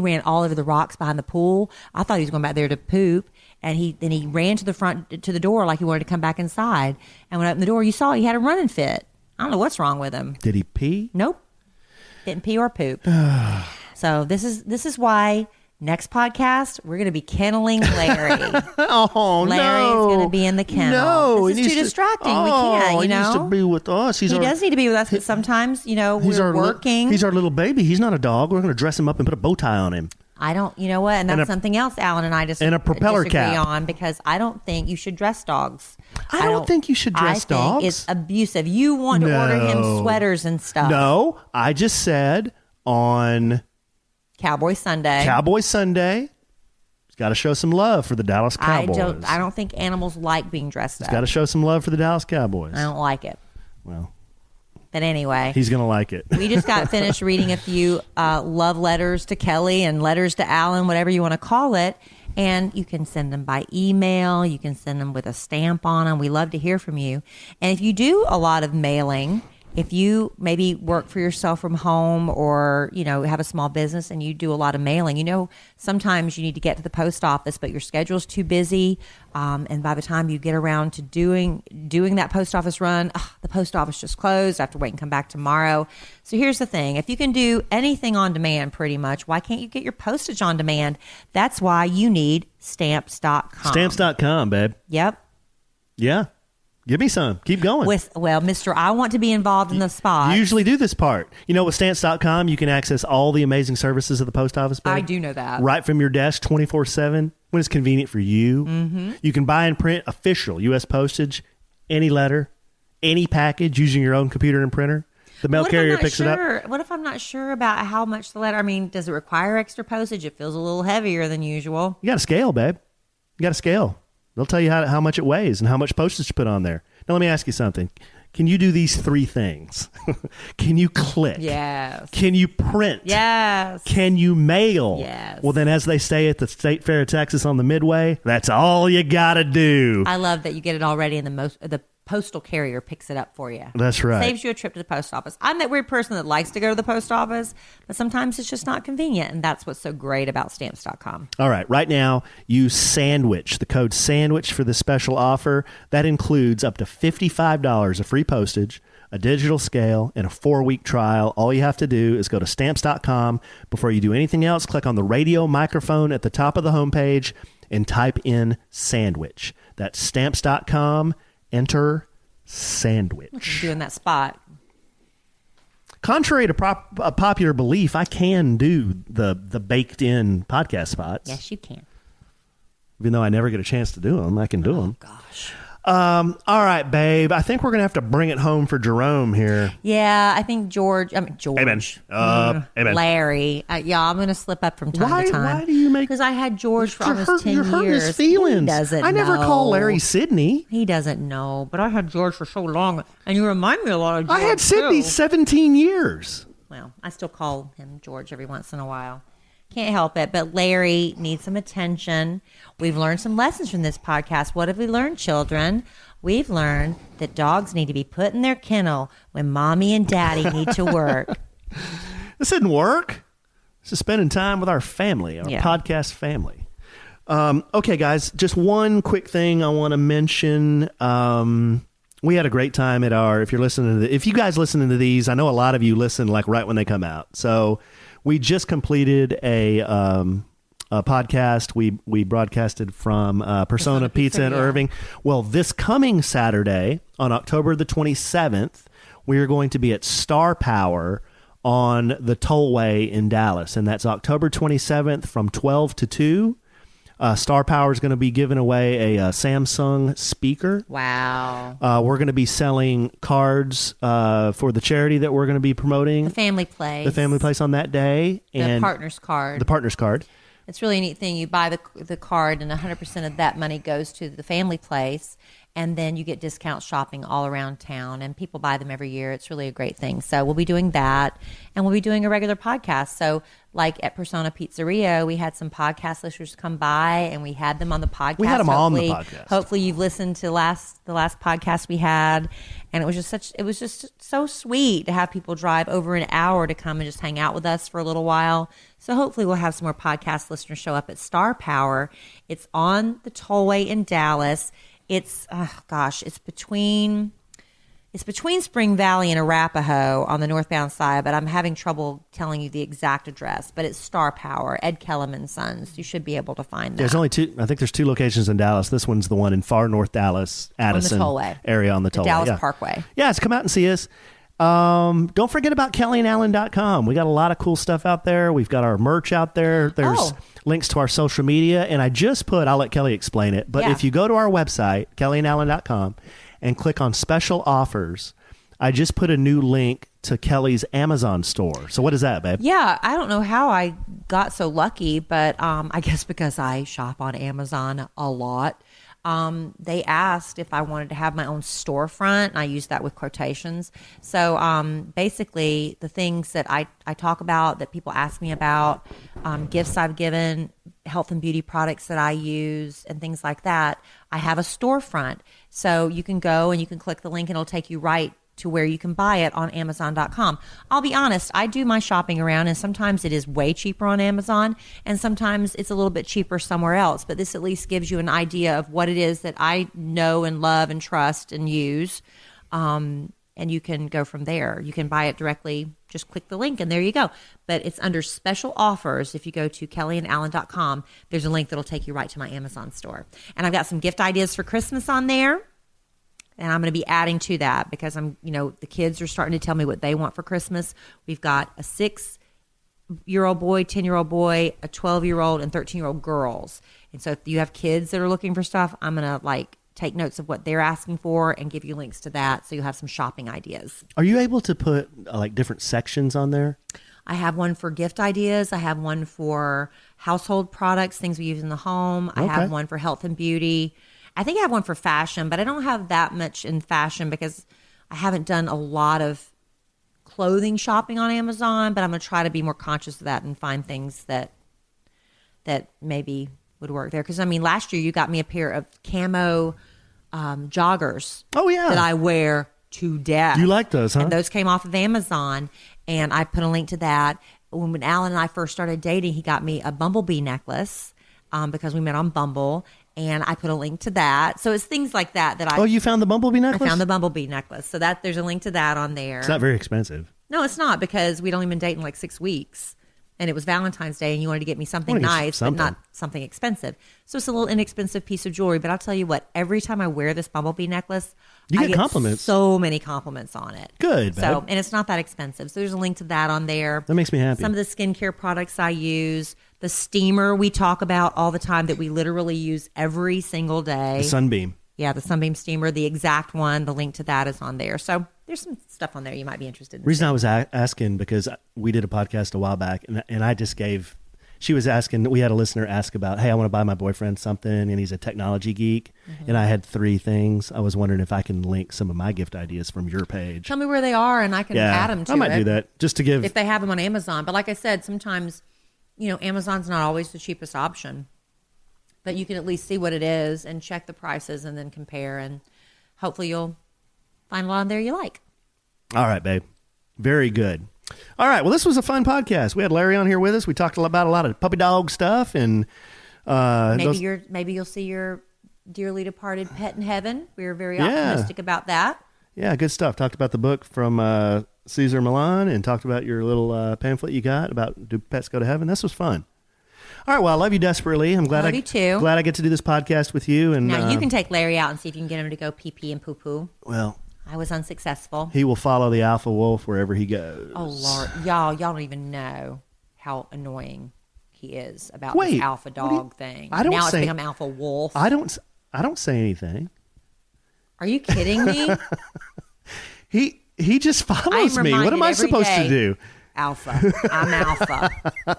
ran all over the rocks behind the pool. I thought he was going back there to poop, and he ran to the door like he wanted to come back inside. And when I opened the door, you saw he had a running fit. I don't know what's wrong with him. Did he pee? Nope, didn't pee or poop. So this is why. Next podcast, we're going to be kenneling Larry. Larry's going to be in the kennel. No, this is too distracting. We can't, he needs to be with us. He does need to be with us, but sometimes, we're working. He's our little baby. He's not a dog. We're going to dress him up and put a bow tie on him. I don't, you know what? And that's something else Alan and I just and a propeller disagree cap on, because I don't think you should dress dogs. I don't think you should dress dogs. I think it's abusive. You want to order him sweaters and stuff. No, I just said on Cowboy Sunday. He's got to show some love for the Dallas Cowboys. I don't think animals like being dressed up. He's got to show some love for the Dallas Cowboys. I don't like it. Well, but anyway, he's going to like it. We just got finished reading a few love letters to Kelly and letters to Alan, whatever you want to call it. And you can send them by email. You can send them with a stamp on them. We love to hear from you. And if you do a lot of mailing if you maybe work for yourself from home or, have a small business and you do a lot of mailing, sometimes you need to get to the post office, but your schedule's too busy. And by the time you get around to doing that post office run, the post office just closed. I have to wait and come back tomorrow. So here's the thing. If you can do anything on demand pretty much, why can't you get your postage on demand? That's why you need Stamps.com. Stamps.com, babe. Yep. Yeah. Give me some. Keep going. Mr. I want to be involved in the spot. You usually do this part. With Stamps.com, you can access all the amazing services of the post office, babe. I do know that. Right from your desk 24/7 when it's convenient for you. Mm-hmm. You can buy and print official U.S. postage, any letter, any package using your own computer and printer. The mail carrier picks it up. What if I'm not sure about how much the letter? I mean, does it require extra postage? It feels a little heavier than usual. You got a scale, babe. You got a scale. They'll tell you how much it weighs and how much postage to put on there. Now, let me ask you something. Can you do these 3 things? Can you click? Yes. Can you print? Yes. Can you mail? Yes. Well, then, as they say at the State Fair of Texas on the Midway, that's all you got to do. I love that you get it already and the postal carrier picks it up for you. That's right. Saves you a trip to the post office. I'm that weird person that likes to go to the post office, but sometimes it's just not convenient, and that's what's so great about Stamps.com. All right. Right now, use SANDWICH, the code SANDWICH for this special offer. That includes up to $55 of free postage, a digital scale, and a 4-week trial. All you have to do is go to Stamps.com. Before you do anything else, click on the radio microphone at the top of the homepage and type in SANDWICH. That's Stamps.com. Enter sandwich. Doing that spot. Contrary to popular belief, I can do the baked-in podcast spots. Yes, you can. Even though I never get a chance to do them, I can do them. Gosh. All right, babe. I think we're going to have to bring it home for Jerome here. Yeah, I think George. Amen. Amen. Larry. I'm going to slip up from time to time. Why do you make... Because I had George for almost 10 years. You're hurting his feelings. He doesn't know. I never call Larry Sidney. He doesn't know. But I had George for so long. And you remind me a lot of George, I had Sidney 17 years. Well, I still call him George every once in a while. Can't help it, but Larry needs some attention. We've learned some lessons from this podcast. What have we learned, children? We've learned that dogs need to be put in their kennel when mommy and daddy need to work. This isn't work. This is spending time with our family, our podcast family. Okay, guys, just one quick thing I want to mention. We had a great time at if you guys listening to these, I know a lot of you listen like right when they come out. So we just completed a podcast. We broadcasted from Persona Pizza in Irving. Well, this coming Saturday on October the 27th, we are going to be at Star Power on the Tollway in Dallas, and that's October 27th from 12 to 2. Star Power is going to be giving away a Samsung speaker. Wow. We're going to be selling cards for the charity that we're going to be promoting. The Family Place. The Family Place on that day. The Partner's Card. The Partner's Card. It's really a neat thing. You buy the card, and 100% of that money goes to the Family Place, and then you get discount shopping all around town, and people buy them every year. It's really a great thing. So we'll be doing that, and we'll be doing a regular podcast. So like at Persona Pizzeria, we had some podcast listeners come by, and we had them on the podcast. We had them on the podcast. Hopefully you've listened to the last podcast we had, and it was just so sweet to have people drive over an hour to come and just hang out with us for a little while. So hopefully we'll have some more podcast listeners show up at Star Power. It's on the Tollway in Dallas. It's between Spring Valley and Arapahoe on the northbound side, but I'm having trouble telling you the exact address. But it's Star Power, Ed Kellerman's Sons. You should be able to find that. There's only two. I think there's 2 locations in Dallas. This one's the one in far north Dallas, Addison on the Tollway area on the Tollway, Dallas Parkway. Yeah, come out and see us. Don't forget about KellieandAllen.com. We got a lot of cool stuff out there. We've got our merch out there. There's links to our social media, and I'll let Kelly explain it. But if you go to our website, KellieandAllen.com, and click on special offers, I just put a new link to Kelly's Amazon store. So what is that, babe? Yeah, I don't know how I got so lucky, but I guess because I shop on Amazon a lot. They asked if I wanted to have my own storefront, and I use that with quotations. So basically, the things that I talk about, that people ask me about, gifts I've given, health and beauty products that I use, and things like that, I have a storefront. So you can go and you can click the link, and it'll take you right to where you can buy it on Amazon.com. I'll be honest, I do my shopping around, and sometimes it is way cheaper on Amazon, and sometimes it's a little bit cheaper somewhere else. But this at least gives you an idea of what it is that I know and love and trust and use. And you can go from there. You can buy it directly. Just click the link, and there you go. But it's under special offers. If you go to kellyandallen.com, there's a link that'll take you right to my Amazon store. And I've got some gift ideas for Christmas on there. And I'm going to be adding to that because the kids are starting to tell me what they want for Christmas. We've got a 6-year-old boy, 10-year-old boy, a 12-year-old, and 13-year-old girls. And so if you have kids that are looking for stuff, I'm going to take notes of what they're asking for and give you links to that so you'll have some shopping ideas. Are you able to put different sections on there? I have one for gift ideas. I have one for household products, things we use in the home. I have one for health and beauty. I think I have one for fashion, but I don't have that much in fashion because I haven't done a lot of clothing shopping on Amazon, but I'm going to try to be more conscious of that and find things that maybe would work there. Because, last year you got me a pair of camo joggers. Oh, yeah. That I wear to death. You like those, huh? And those came off of Amazon, and I put a link to that. When Alan and I first started dating, he got me a bumblebee necklace because we met on Bumble. And I put a link to that. So it's things like that that I... Oh, you found the bumblebee necklace? I found the bumblebee necklace. So there's a link to that on there. It's not very expensive. No, it's not, because we'd only been dating like 6 weeks. And it was Valentine's Day, and you wanted to get me something nice, but not something expensive. So it's a little inexpensive piece of jewelry. But I'll tell you what, every time I wear this bumblebee necklace, I get compliments. So many compliments on it. Good, babe. And it's not that expensive. So there's a link to that on there. That makes me happy. Some of the skincare products I use. The steamer we talk about all the time that we literally use every single day. The Sunbeam. Yeah, the Sunbeam steamer, the exact one. The link to that is on there. So there's some stuff on there you might be interested in. The reason I was asking, because we did a podcast a while back, and I just gave... She was asking, we had a listener ask about, hey, I want to buy my boyfriend something, and he's a technology geek, and I had 3 things. I was wondering if I can link some of my gift ideas from your page. Tell me where they are, and I can add them to it. I might do that, just to give... If they have them on Amazon. But like I said, sometimes, Amazon's not always the cheapest option. But you can at least see what it is and check the prices and then compare, and hopefully you'll find a lot on there you like. All right, babe. Very good. All right. Well, this was a fun podcast. We had Larry on here with us. We talked about a lot of puppy dog stuff, and maybe you'll see your dearly departed pet in heaven. We were very optimistic about that. Yeah, good stuff. Talked about the book from Cesar Milan, and talked about your little pamphlet you got about Do Pets Go to Heaven. This was fun. All right. Well, I love you desperately. I'm glad I love you too. Glad I get to do this podcast with you. And now you can take Larry out and see if you can get him to go pee pee and poo poo. Well, I was unsuccessful. He will follow the alpha wolf wherever he goes. Oh, Lord. Y'all don't even know how annoying he is about this alpha dog thing. Now it's become alpha wolf. I don't say anything. Are you kidding me? He just follows me. What am I supposed to do? Alpha. I'm alpha.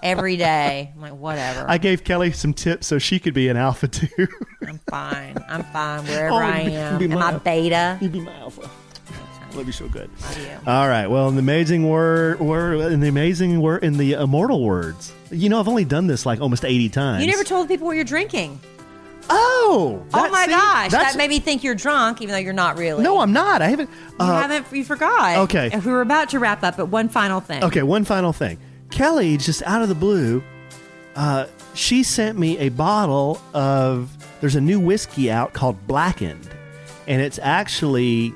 Every day. I'm like, whatever. I gave Kelly some tips so she could be an alpha too. I'm fine wherever I am. Am I beta? You be my alpha. Love you so good. Love you. All right. Well, in the immortal words. I've only done this like almost 80 times. You never told people what you're drinking. Oh my gosh. That made me think you're drunk, even though you're not really. No, I'm not. I haven't. You forgot. Okay. If we were about to wrap up, but one final thing. Okay, one final thing. Kelly, just out of the blue, she sent me a bottle of, there's a new whiskey out called Blackened, and it's actually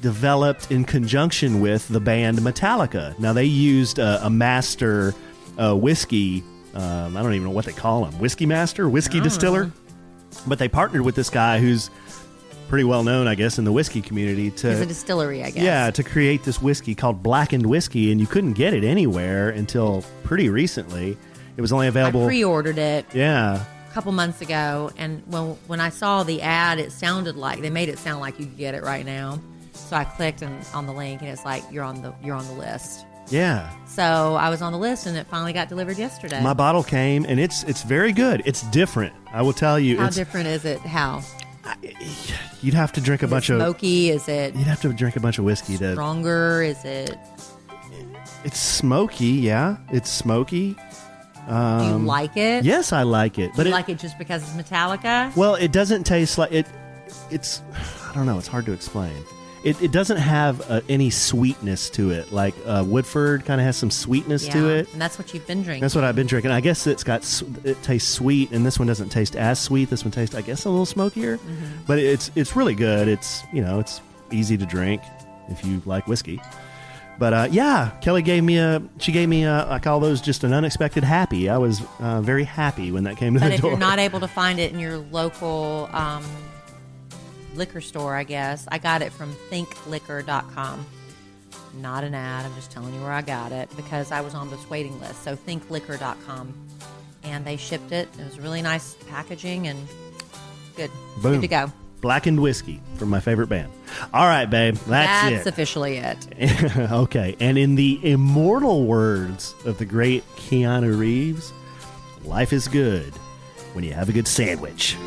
developed in conjunction with the band Metallica. Now, they used a master whiskey, I don't even know what they call him, whiskey master, whiskey distiller. But they partnered with this guy who's pretty well known, I guess, in the whiskey community. It's a distillery, I guess. Yeah, to create this whiskey called Blackened Whiskey, and you couldn't get it anywhere until pretty recently. It was only available... I pre-ordered it. Yeah. A couple months ago, and when I saw the ad, they made it sound like you could get it right now. So I clicked on the link, and it's like, you're on the list. Yeah. So I was on the list, and it finally got delivered yesterday. My bottle came, and it's very good. It's different. I will tell you. How different is it? How? You'd have to drink a bunch of... Smoky? Is it... You'd have to drink a bunch of whiskey to... Stronger? Is it... It's smoky, yeah. It's smoky. Do you like it? Yes, I like it. Do you like it just because it's Metallica? Well, it doesn't taste like... It's... I don't know. It's hard to explain. it doesn't have any sweetness to it. Like Woodford kind of has some sweetness to it. And that's what you've been drinking. That's what I've been drinking. I guess it tastes sweet, and this one doesn't taste as sweet. This one tastes, I guess, a little smokier. But it's really good. It's easy to drink if you like whiskey. But Kelly gave me I call those just an unexpected happy. I was very happy when that came to the door. But if you're not able to find it in your local liquor store, I guess, I got it from thinkliquor.com. Not an ad. I'm just telling you where I got it because I was on this waiting list. So thinkliquor.com. And they shipped it. It was really nice packaging and good. Boom. Good to go. Blackened whiskey from my favorite band. All right, babe. That's it. Officially it. Okay. And in the immortal words of the great Keanu Reeves, life is good when you have a good sandwich.